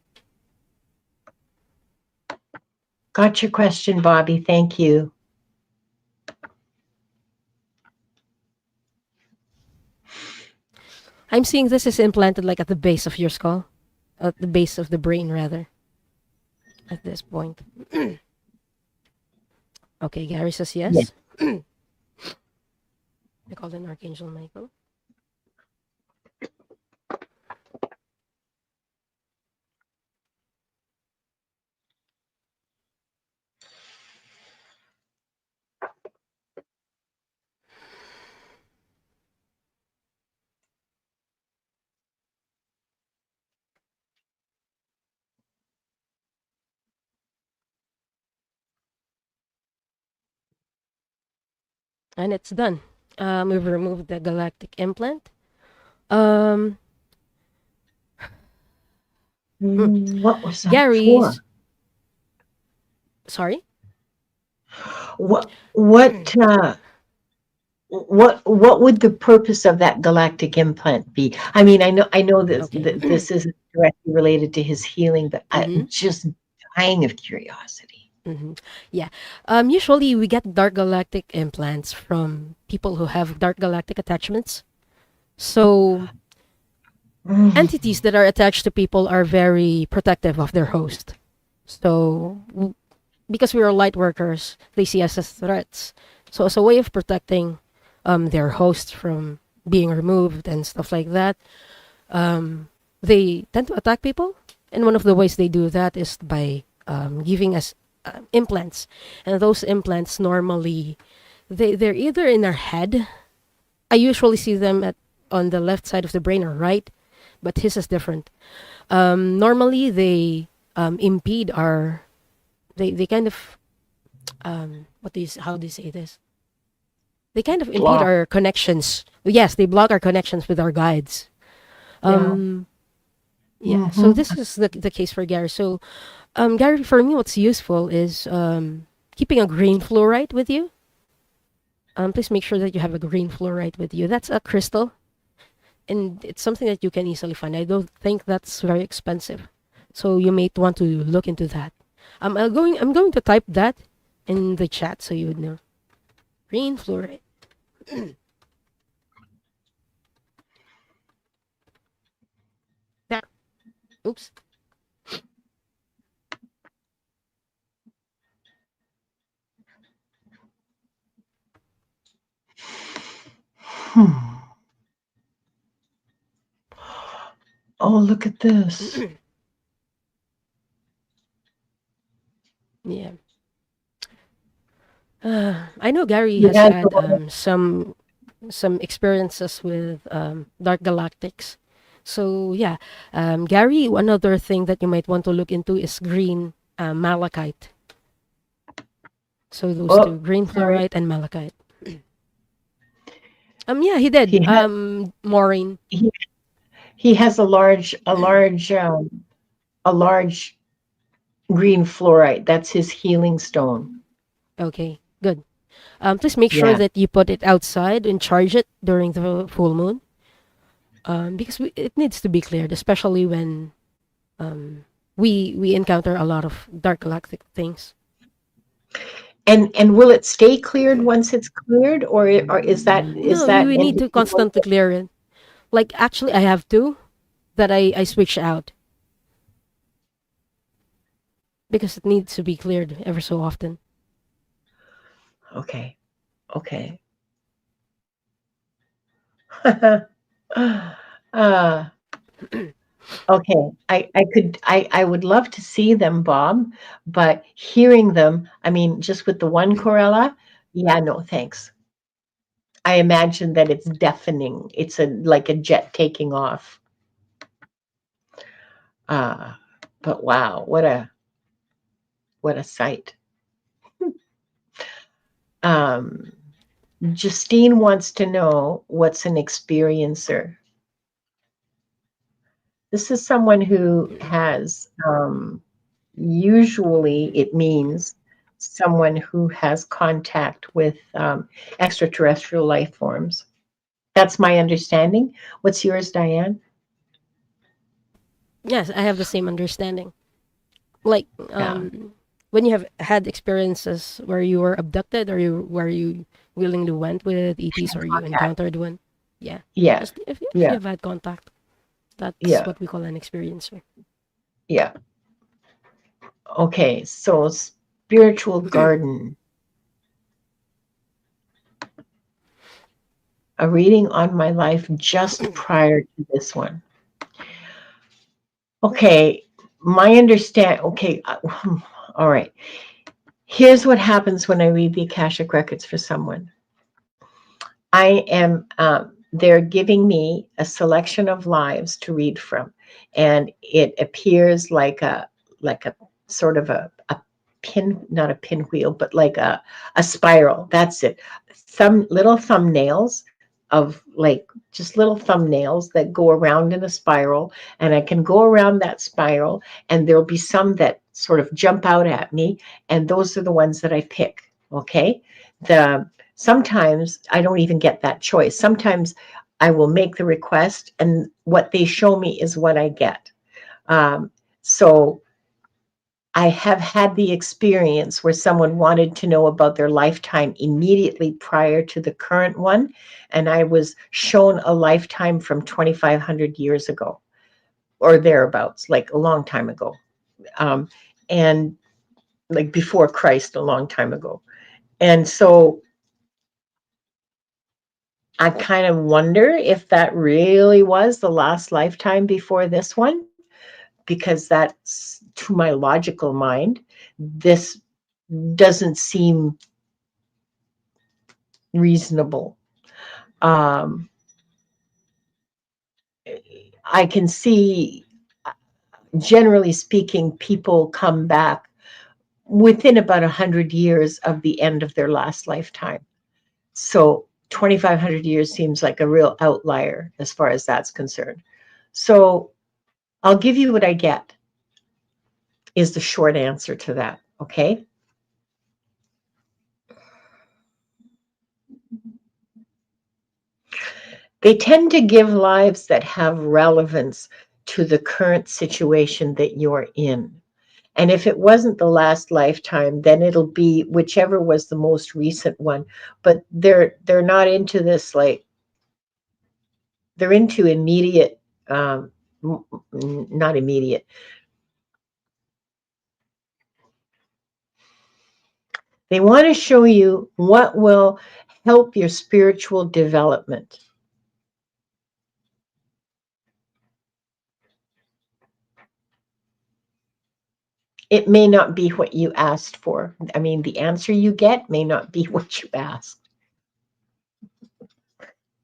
Got your question, Bobby. Thank you. I'm seeing this is implanted like at the base of your skull, at the base of the brain rather. At this point. Okay, Gary says Yeah. yes. I called in Archangel Michael. And it's done. We've removed the galactic implant. Um, What was that for? Gary's. Sorry. What what what would the purpose of that galactic implant be? I mean, I know this Okay. this isn't directly related to his healing, but Mm-hmm. I'm just dying of curiosity. Mm-hmm. Yeah. Usually we get dark galactic implants from people who have dark galactic attachments. So entities that are attached to people are very protective of their host. So because we are light workers, they see us as threats. So as a way of protecting their hosts from being removed and stuff like that, they tend to attack people. And one of the ways they do that is by giving us implants. And those implants normally, they're either in our head. I usually see them on the left side of the brain or right, but his is different. Normally, they impede our. They kind of how do you say this? They kind of impede Block. our connections. Yes, they block our connections with our guides. Yeah. Um, yeah, so Hmm. this is the case for Gary. So, Gary, for me, what's useful is keeping a green fluorite with you. Please make sure that you have a green fluorite with you. That's a crystal, and it's something that you can easily find. I don't think that's very expensive, so you may want to look into that. I'm going to type that in the chat so you would know. Green fluorite. There. Oops. Hmm. Oh, look at this. Yeah. I know Gary has Yeah. had some experiences with dark galactics. So yeah, Gary, one other thing that you might want to look into is green malachite. So those Oh, two, green sorry. fluorite and malachite. Yeah, he did. He has Maureen. he, he has a large green fluorite. That's his healing stone. Okay, good. Please make sure Yeah. that you put it outside and charge it during the full moon. Because it needs to be cleared, especially when we encounter a lot of dark galactic things. And will it stay cleared once it's cleared, or is No, that we need to entity going constantly clear it. Like actually, I have two that I switch out because it needs to be cleared ever so often. okay. Okay. uh, okay. I would love to see them, Bob, but hearing them, I mean, just with the one Corella, yeah, no, thanks. I imagine that it's deafening. It's like a jet taking off. Uh, but wow, what a sight. Um, Justine wants to know what's an experiencer. This is someone who has, usually it means someone who has contact with extraterrestrial life forms. That's my understanding. What's yours, Diane? Yes, I have the same understanding. Like Yeah, when you have had experiences where you were abducted or where you willingly went with ETs or you contact. encountered one. Yeah, Yeah, just if you yeah, have had contact, that's yeah, what we call an experiencer. yeah. Okay, so spiritual garden. A reading on my life just prior to this one. Okay, my understand. Okay, all right. Here's what happens when I read the Akashic Records for someone. I am, they're giving me a selection of lives to read from, and it appears like a sort of a pin, not a pinwheel, but like a spiral. That's it. Some little thumbnails of like just little thumbnails that go around in a spiral, and I can go around that spiral, and there'll be some that sort of jump out at me, and those are the ones that I pick. Okay, the sometimes I don't even get that choice. Sometimes I will make the request, and what they show me is what I get. So I have had the experience where someone wanted to know about their lifetime immediately prior to the current one, and I was shown a lifetime from 2,500 years ago or thereabouts, like a long time ago, and like before Christ, a long time ago. And so I kind of wonder if that really was the last lifetime before this one, because that's, to my logical mind, this doesn't seem reasonable. Um, I can see, generally speaking, people come back within about 100 years of the end of their last lifetime. So 2,500 years seems like a real outlier as far as that's concerned. So I'll give you what I get, is the short answer to that, okay? They tend to give lives that have relevance to the current situation that you're in. And if it wasn't the last lifetime, then it'll be whichever was the most recent one. But they're not into this, like, they're into immediate, not immediate. They want to show you what will help your spiritual development. It may not be what you asked for. I mean, the answer you get may not be what you asked.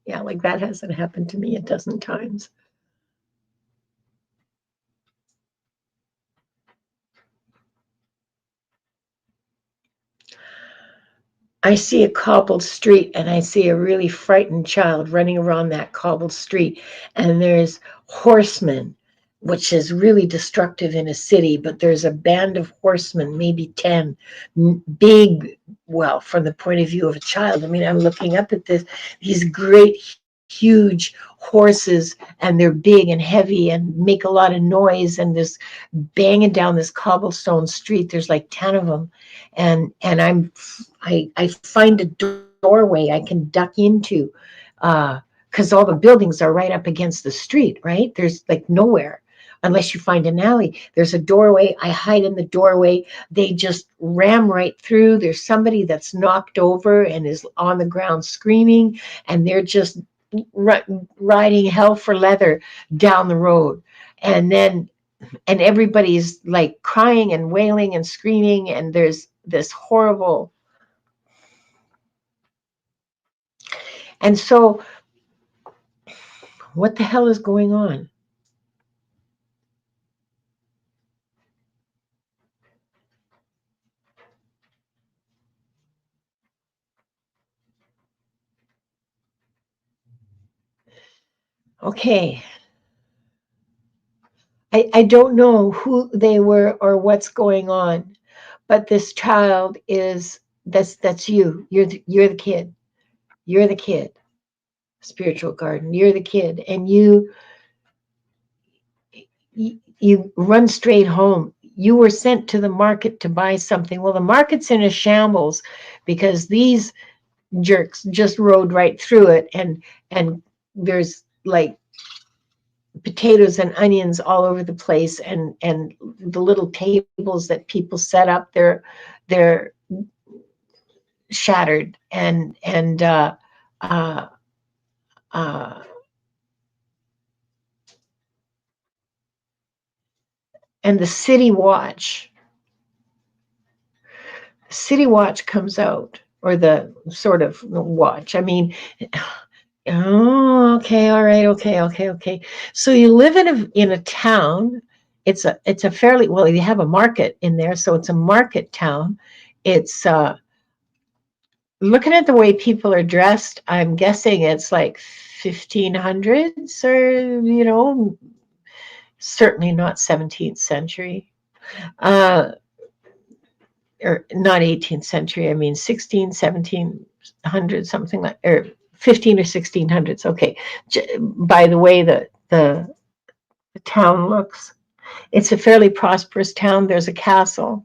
Yeah, like that hasn't happened to me a dozen times. I see a cobbled street and I see a really frightened child running around that cobbled street. And there's horsemen, which is really destructive in a city, but there's a band of horsemen, maybe 10, big, well, from the point of view of a child. I mean, I'm looking up at these great, huge horses, and they're big and heavy and make a lot of noise, and this banging down this cobblestone street. There's like 10 of them. And I find a doorway I can duck into, because all the buildings are right up against the street, right? There's like nowhere unless you find an alley. There's a doorway. I hide in the doorway. They just ram right through. There's somebody that's knocked over and is on the ground screaming, and they're just riding hell for leather down the road. And everybody's like crying and wailing and screaming, and there's this horrible. And so what the hell is going on? Okay, I don't know who they were or what's going on, but this child is, that's you. You're the kid. You're the kid. Spiritual garden. You're the kid, and you run straight home. You were sent to the market to buy something. Well, the market's in a shambles because these jerks just rode right through it, and there's like potatoes and onions all over the place, and the little tables that people set up, they're shattered, uh, uh, and the city watch comes out, or the sort of watch. I mean, oh, okay, all right, okay. So you live in a town. It's a fairly, well, you have a market in there, so it's a market town. It's looking at the way people are dressed, I'm guessing it's like 1500s, or certainly not 17th century. Or not 18th century, I mean 16, 1700, something like, or 15 or 1600s. Okay, by the way the town looks. It's a fairly prosperous town. There's a castle.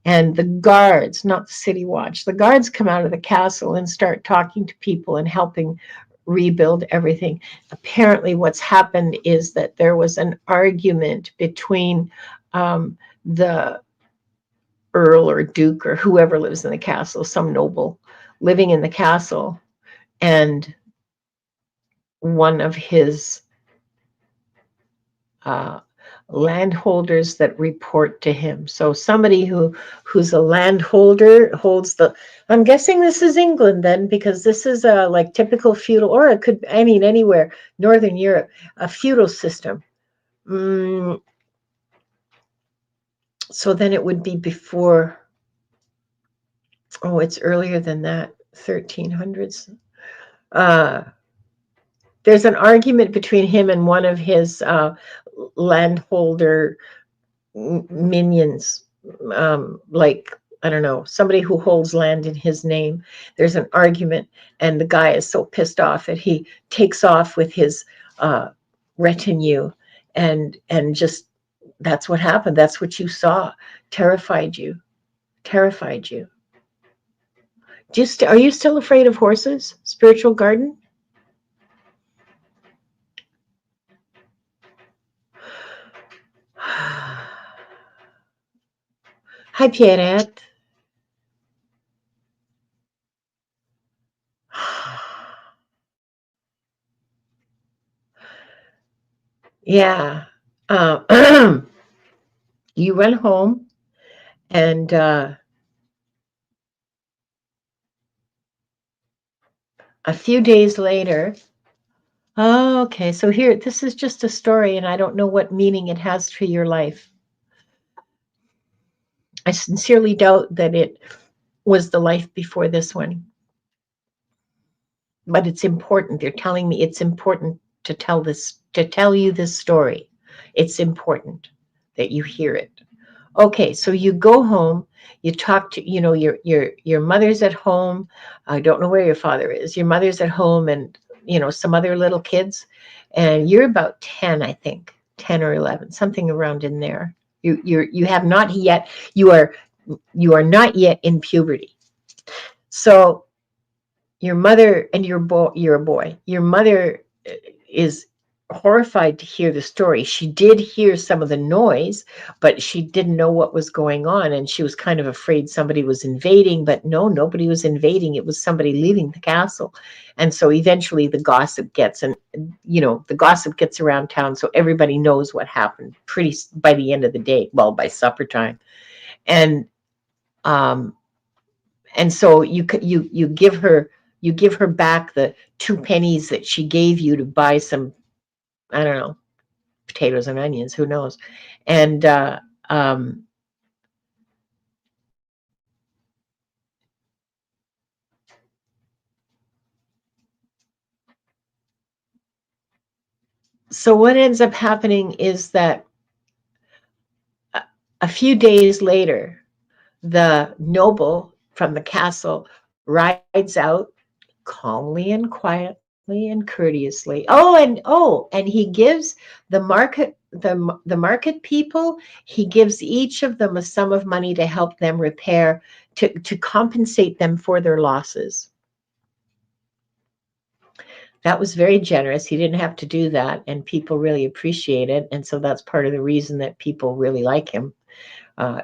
And the guards, not the city watch, the guards come out of the castle and start talking to people and helping rebuild everything. Apparently, what's happened is that there was an argument between the earl or duke or whoever lives in the castle, some noble living in the castle, and one of his uh, landholders that report to him. So somebody who's a landholder holds the. I'm guessing this is England then, because this is a like typical feudal, or it could, I mean, anywhere, Northern Europe, a feudal system. So then it would be before. Oh, it's earlier than that, 1300s. There's an argument between him and one of his landholder minions, like, I don't know, somebody who holds land in his name. There's an argument, and the guy is so pissed off that he takes off with his retinue, and just, that's what happened. That's what you saw. Terrified you. Terrified you. Are you still afraid of horses? Spiritual garden? Hi, Pierrette. Yeah. You went home, and a few days later. Oh, okay. So here, this is just a story, and I don't know what meaning it has for your life. I sincerely doubt that it was the life before this one. But it's important. They're telling me it's important to tell you this story. It's important that you hear it. Okay, so you go home, you talk to, your mother's at home. I don't know where your father is. Your mother's at home, and some other little kids, and you're about 10, I think, 10 or 11, something around in there. You have not yet, you are not yet in puberty. So your mother, and you're a boy. Your mother is horrified to hear the story. She did hear some of the noise, but she didn't know what was going on, and she was kind of afraid somebody was invading, but no, nobody was invading. It was somebody leaving the castle. And so eventually the gossip gets, around town, so everybody knows what happened pretty by the end of the day, well, by supper time. And so you give her back the 2 pennies that she gave you to buy some, I don't know, potatoes and onions, who knows. And so what ends up happening is that a few days later, the noble from the castle rides out calmly and quietly and courteously. And he gives the market people, he gives each of them a sum of money to help them repair, to compensate them for their losses. That was very generous. He didn't have to do that, and people really appreciate it. And so that's part of the reason that people really like him.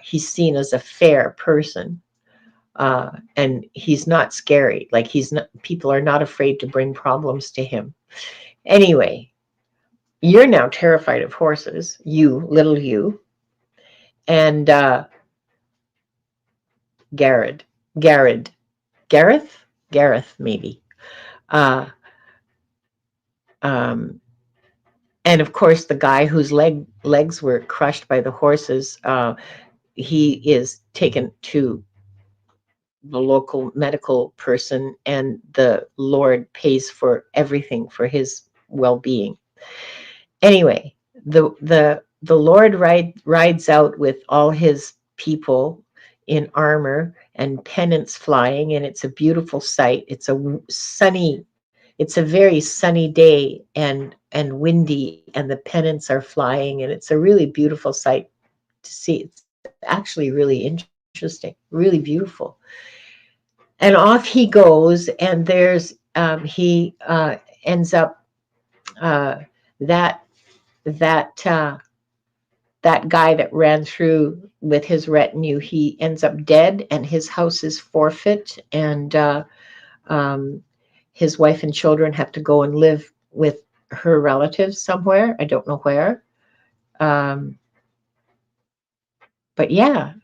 He's seen as a fair person. And he's not scary. Like, people are not afraid to bring problems to him. Anyway, you're now terrified of horses, little you. And Gareth, maybe. And of course, the guy whose legs were crushed by the horses, he is taken to the local medical person, and the Lord pays for everything for his well-being. Anyway, the Lord rides out with all his people in armor and pennants flying, and it's a beautiful sight. It's a sunny it's a very sunny day and windy, and the pennants are flying, and it's a really beautiful sight to see. It's actually really interesting, really beautiful. And off he goes, and there's he ends up uh, that that that guy that ran through with his retinue, he ends up dead, and his house is forfeit, and um, his wife and children have to go and live with her relatives somewhere. I don't know where. Um, but yeah,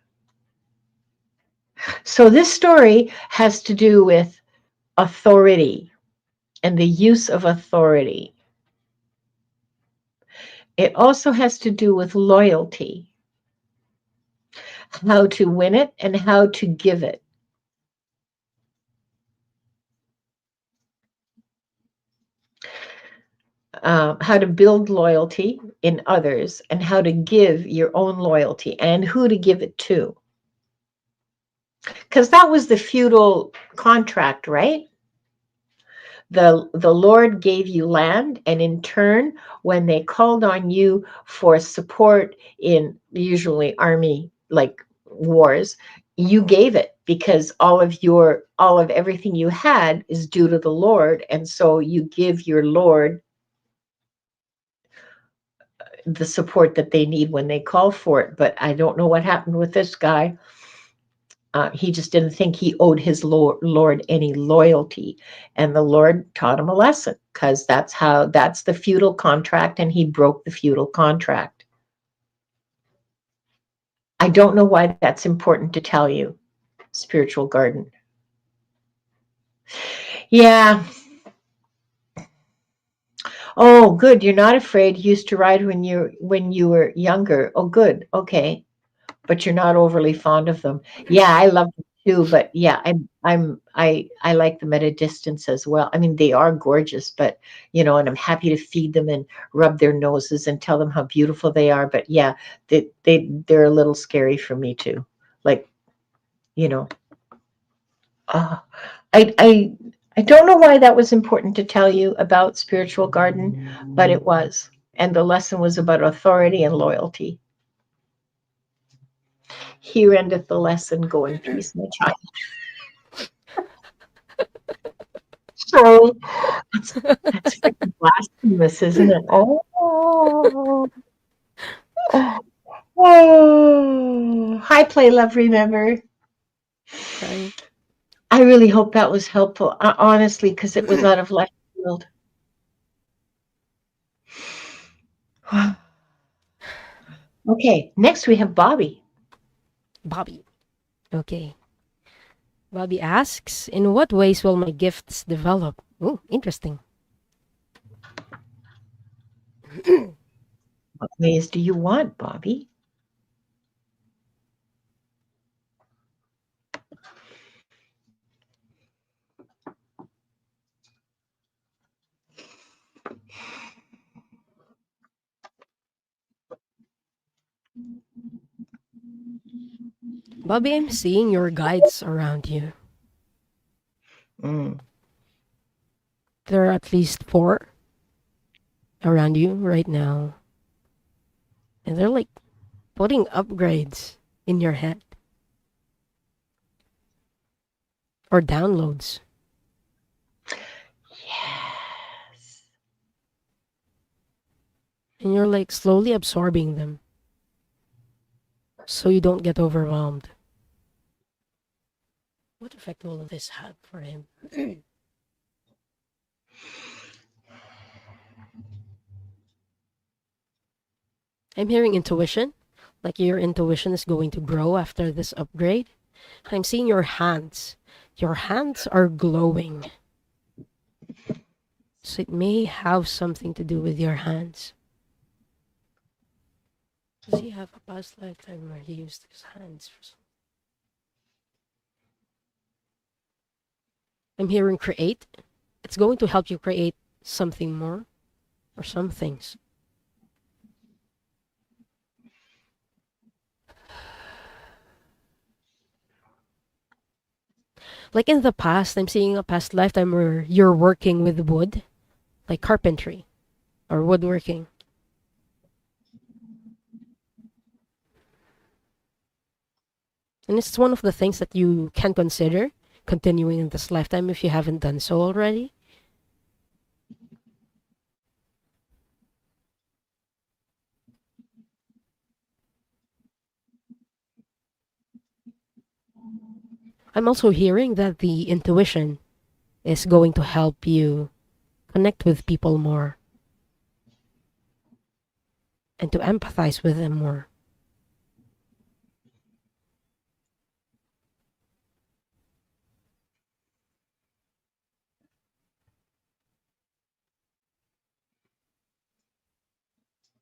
so this story has to do with authority and the use of authority. It also has to do with loyalty, how to win it and how to give it. How to build loyalty in others, and how to give your own loyalty and who to give it to. Because that was the feudal contract, right? The Lord gave you land, and in turn, when they called on you for support in usually army like wars, you gave it, because all of everything you had is due to the Lord, and so you give your Lord the support that they need when they call for it. But I don't know what happened with this guy. He just didn't think he owed his Lord any loyalty. And the Lord taught him a lesson, because that's the feudal contract, and he broke the feudal contract. I don't know why that's important to tell you, spiritual garden. Yeah. Oh, good. You're not afraid. You used to ride when you were younger. Oh, good. Okay. But you're not overly fond of them. Yeah, I love them too, but yeah, I like them at a distance as well. I mean, they are gorgeous, but and I'm happy to feed them and rub their noses and tell them how beautiful they are. But yeah, they're a little scary for me too. Like, you know, uh, I don't know why that was important to tell you about spiritual garden, but it was. And the lesson was about authority and loyalty. Here endeth the lesson. Go in peace, my child. Sorry, that's freaking blasphemous, isn't it? Oh, oh. Hi, Play Love, remember? Hi. I really hope that was helpful, honestly, because it was out of left field. Okay, next we have Bobby. Bobby. Okay. Bobby asks, in what ways will my gifts develop? Oh, interesting. What ways do you want, Bobby? Bobby, I'm seeing your guides around you. Mm. There are at least 4 around you right now. And they're like putting upgrades in your head or downloads. Yes. And you're like slowly absorbing them so you don't get overwhelmed. What effect will this have for him? I'm hearing intuition, like your intuition is going to grow after this upgrade. I'm seeing your hands. Your hands are glowing. So it may have something to do with your hands. Does he have a past lifetime where he used his hands for something? I'm hearing create. It's going to help you create something more or some things. Like in the past, I'm seeing a past lifetime where you're working with wood, like carpentry or woodworking. And it's one of the things that you can consider continuing in this lifetime if you haven't done so already. I'm also hearing that the intuition is going to help you connect with people more and to empathize with them more.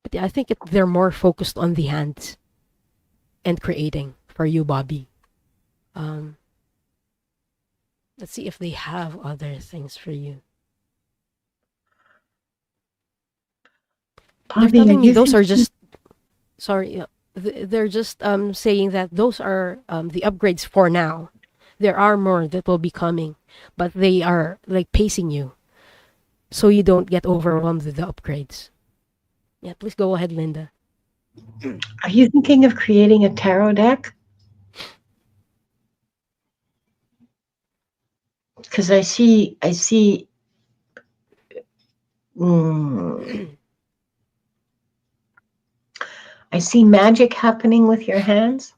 But yeah, I think they're more focused on the hands and creating for you, Bobby. Um, let's see if they have other things for you. They're Bobby, are telling me you those are thinking? just sorry. They're just saying that those are the upgrades for now. There are more that will be coming, but they are like pacing you so you don't get overwhelmed with the upgrades. Yeah, please go ahead, Linda. Are you thinking of creating a tarot deck? Because mm, I see magic happening with your hands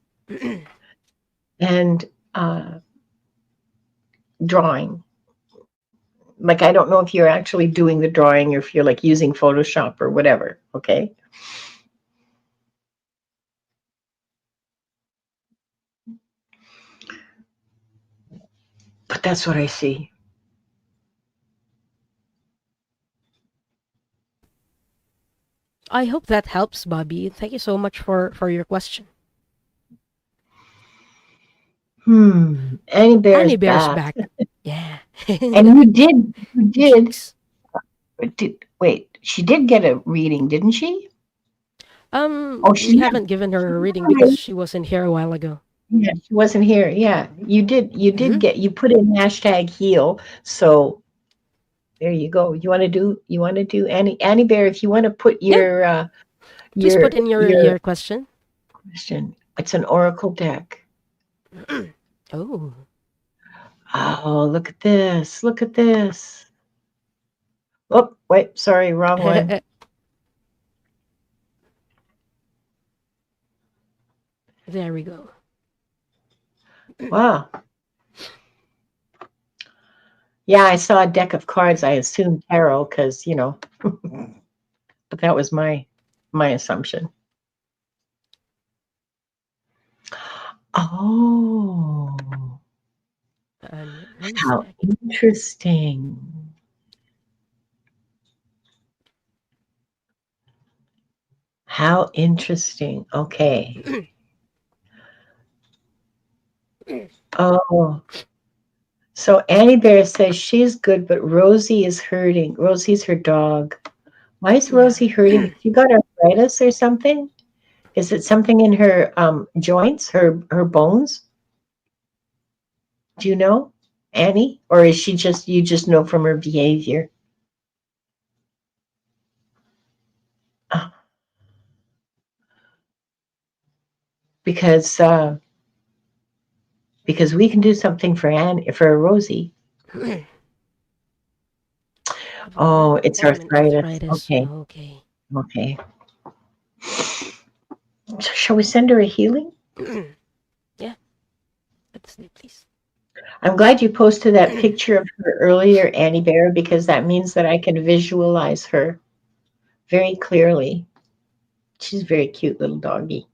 and uh, drawing. Like I don't know if you're actually doing the drawing or if you're like using Photoshop or whatever. Okay, but that's what I see. I hope that helps, Bobby. Thank you so much for your question. Annie Bear is Annie Bear's back, back. Yeah. and you Jinx. did. Wait, she did get a reading, didn't she? Oh, she's We not. haven't given her a reading because Right. she wasn't here a while ago. Yeah, she wasn't here. Yeah, you did. You Hmm. did get. You put in hashtag heal. So there you go. You want to do Annie Bear. If you want to put Yeah, please put in your your question. question, it's an oracle deck. Oh, Oh, look at this. Look at this. Oh, wait, sorry, wrong one. there we go. Wow. Yeah, I saw a deck of cards. I assumed tarot because, but that was my assumption. Oh, One how sec. interesting. How interesting. Okay. Oh, so Annie Bear says she's good, but Rosie is hurting. Rosie's her dog. Why is Yeah. Rosie hurting? She got arthritis or something? Is it something in her joints, her bones? Do you know, Annie? Or is she just you just know from her behavior? Uh, because because we can do something for for Rosie. Oh, it's Autoimmune arthritis. arthritis. Okay, Okay. okay. So shall we send her a healing? Yeah. Let's see, please. I'm glad you posted that picture of her earlier, Annie Bear, because that means that I can visualize her very clearly. She's a very cute little doggy.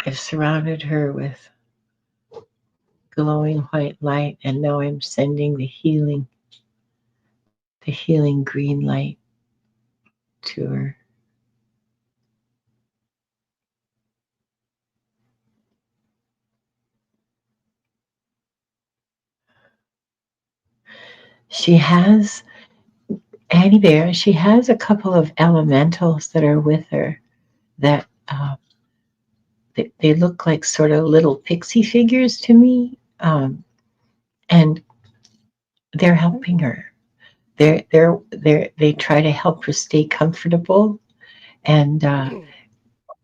I've surrounded her with glowing white light, and now I'm sending the healing the healing green light to her. She has, Annie Bear, she has a couple of elementals that are with her that they look like sort of little pixie figures to me. And they're helping her. They try to help her stay comfortable and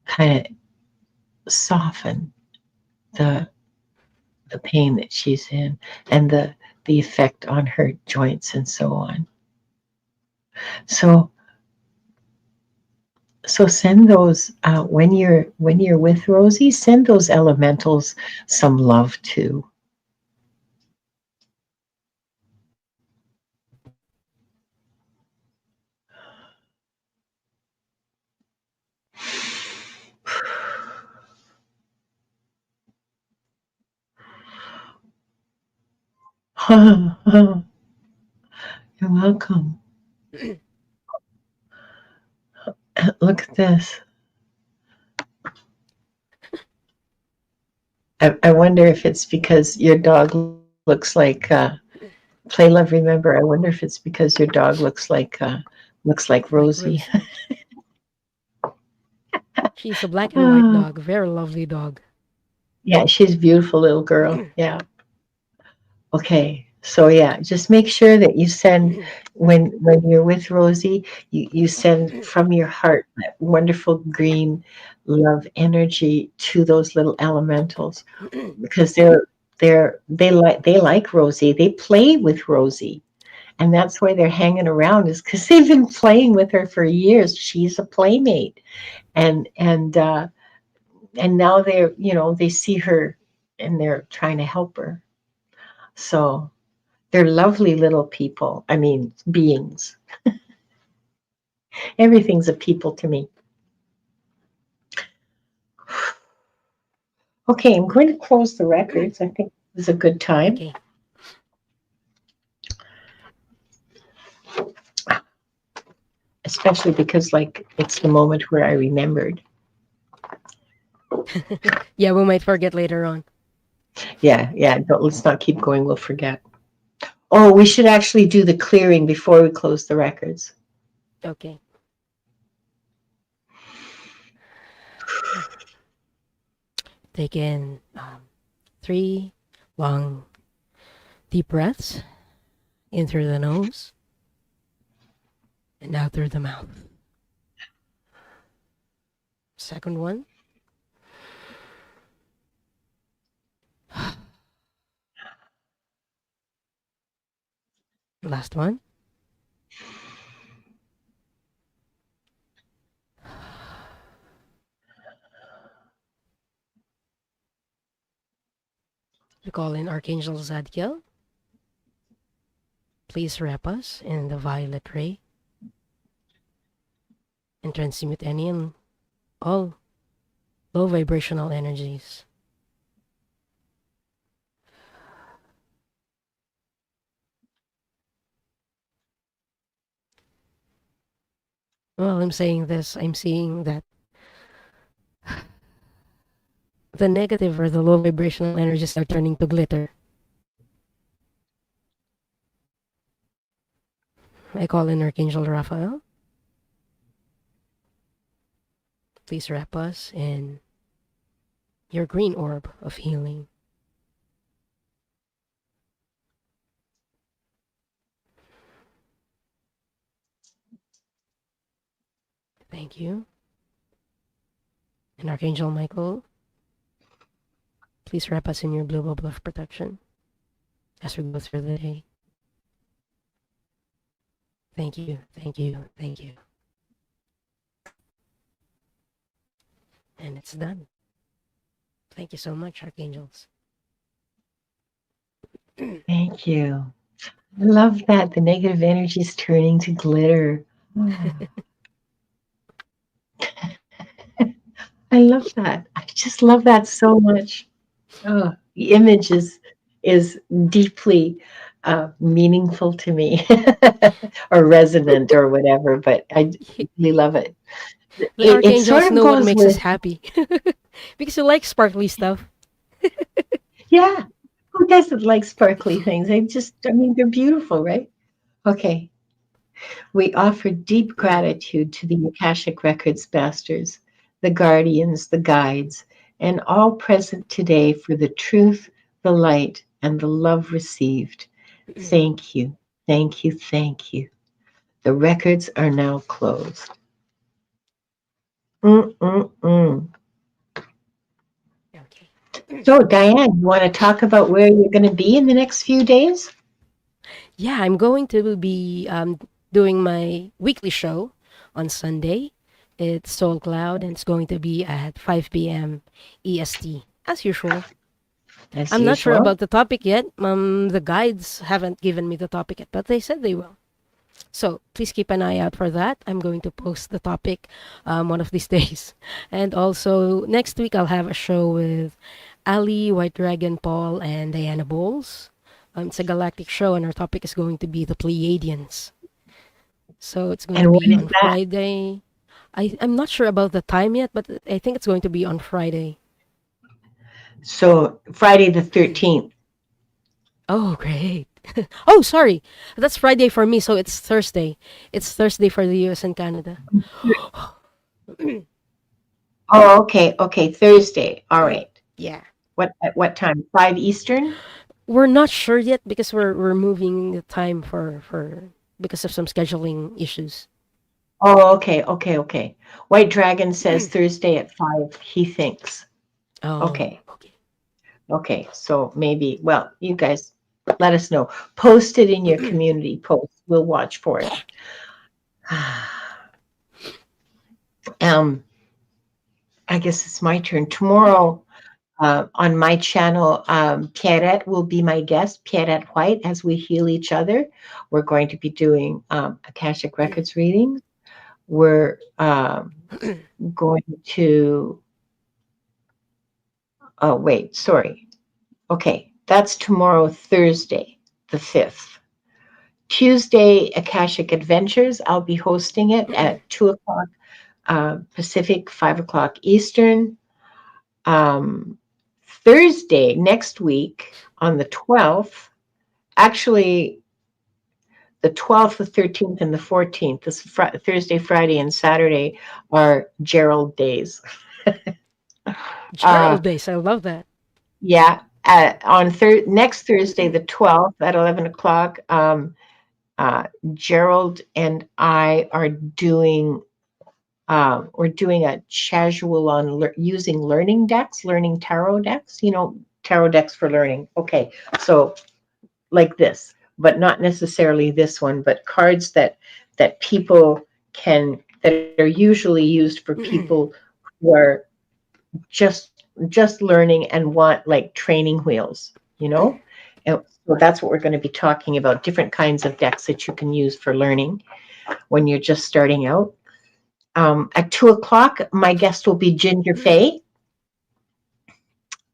kind of soften the the pain that she's in and the effect on her joints and so on. So send those when you're with Rosie. Send those elementals some love too. You're welcome. Look at this. I wonder if it's because your dog looks like Play Love Remember. I wonder if it's because your dog looks like Like Rosie. Rosie. She's a black and white Ah, dog. Very lovely dog. yeah, she's a beautiful little girl. Yeah. Okay. So yeah, just make sure that you send when you're with Rosie, you send from your heart that wonderful green love energy to those little elementals because they like Rosie. They play with Rosie. And that's why they're hanging around is because they've been playing with her for years. She's a playmate. And and now they're, they see her and they're trying to help her. So they're lovely little people. I mean, beings. Everything's a people to me. Okay, I'm going to close the records. I think this is a good time, Okay. especially because like it's the moment where I remembered. Yeah, we might forget later on. Yeah, yeah. Let's not keep going. We'll forget. Oh, we should actually do the clearing before we close the records. Okay. Take in 3 long, deep breaths in through the nose and out through the mouth. Second one. Last one. We call in Archangel Zadkiel. Please wrap us in the violet ray and transmute any and all low vibrational energies. While I'm saying this, I'm seeing that the negative or the low vibrational energies are turning to glitter. I call in Archangel Raphael. Please wrap us in your green orb of healing. Thank you. And Archangel Michael, please wrap us in your blue bubble of protection as we go through the day. Thank you, thank you, thank you. And it's done. Thank you so much, Archangels. Thank you. I love that the negative energy is turning to glitter. I love that. I just love that so much. Oh, the image is deeply meaningful to me or resonant or whatever, but I really love it. The It sort archangels of know what goes makes us with, happy. Because you like sparkly stuff. yeah, who doesn't like sparkly things? I mean, they're beautiful, right? Okay. We offer deep gratitude to the Akashic Records masters, the guardians, the guides, and all present today for the truth, the light, and the love received. Thank you, thank you, thank you. The records are now closed. Mm-mm-mm. Okay. So, Diane, you want to talk about where you're going to be in the next few days? Yeah, I'm going to be doing my weekly show on Sunday. It's Soul Cloud and it's going to be at 5 p.m. EST, as usual. As I'm not sure usual. about the topic yet. The guides haven't given me the topic yet, but they said they will. So please keep an eye out for that. I'm going to post the topic one of these days. And also, next week I'll have a show with Ali, White Dragon, Paul, and Diana Bowles. It's a galactic show, and our topic is going to be the Pleiadians. So it's going to And be when is on that? Friday. I'm not sure about the time yet, but I think it's going to be on Friday. So, Friday the 13th. Oh, great. Oh, sorry. That's Friday for me, so it's Thursday. It's Thursday for the US and Canada. Oh, okay, okay, Thursday. All right. Yeah. What at what time? 5 Eastern? We're not sure yet because we're moving the time for because of some scheduling issues. Oh, okay, okay, okay. White Dragon says Thursday at 5, he thinks. Oh, Okay, okay. okay. So maybe, well, you guys let us know. Post it in your community post. We'll watch for it. Um, I guess it's my turn. Tomorrow, on my channel, Pierrette will be my guest, Pierrette White, as we heal each other. We're going to be doing Akashic Records readings. We're going to, oh, wait, sorry. Okay, that's tomorrow, Thursday, the 5th. Tuesday, Akashic Adventures. I'll be hosting it at 2 o'clock Pacific, 5 o'clock Eastern. Um, Thursday, next week, on the 12th, actually, the 12th, the 13th, and the 14th, Thursday, Friday, and Saturday are Gerald days. Uh, Gerald Days, I love that. yeah, on next Thursday, the 12th at 11 o'clock, Gerald and I are doing we're doing a casual on using learning decks, learning tarot decks, tarot decks for learning. Okay, so like this, but not necessarily this one, but cards that people can that are usually used for people who are just learning and want like training wheels, And so that's what we're going to be talking about, different kinds of decks that you can use for learning when you're just starting out. At 2 o'clock, my guest will be Ginger Faye.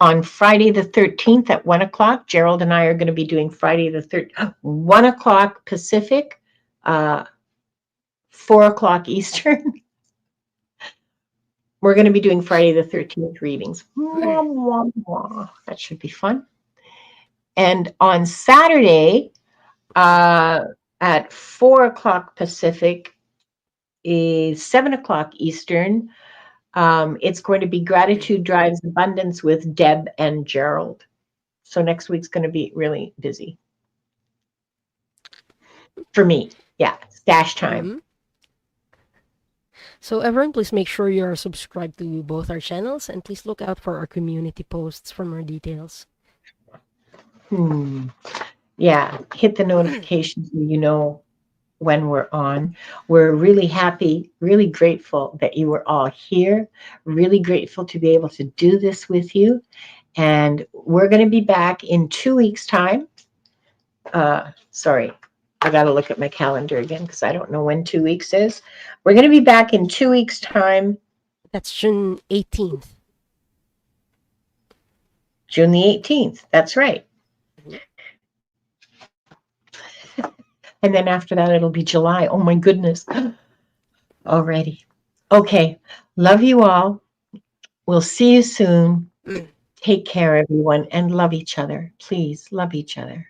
On Friday the 13th at 1 o'clock, Gerald and I are going to be doing Friday the 13th, 1 o'clock Pacific, 4 o'clock Eastern. We're going to be doing Friday the 13th readings. Mwah, mwah, mwah. That should be fun. And on Saturday, at 4 o'clock Pacific, is 7 o'clock Eastern. It's going to be Gratitude Drives Abundance with Deb and Gerald. So next week's going to be really busy for me. Yeah, stash time. Hmm. So everyone, please make sure you are subscribed to both our channels and please look out for our community posts for more details. Yeah, hit the notifications so you know when we're on. We're really happy, really grateful that you were all here. Really grateful to be able to do this with you. And we're going to be back in 2 weeks' time. Sorry, I got to look at my calendar again because I don't know when 2 weeks is. We're going to be back in 2 weeks' time, That's June 18th. June the 18th. That's right. And then after that, it'll be July. Oh my goodness. Already. Okay. Love you all. We'll see you soon. Take care, everyone, and love each other. Please love each other.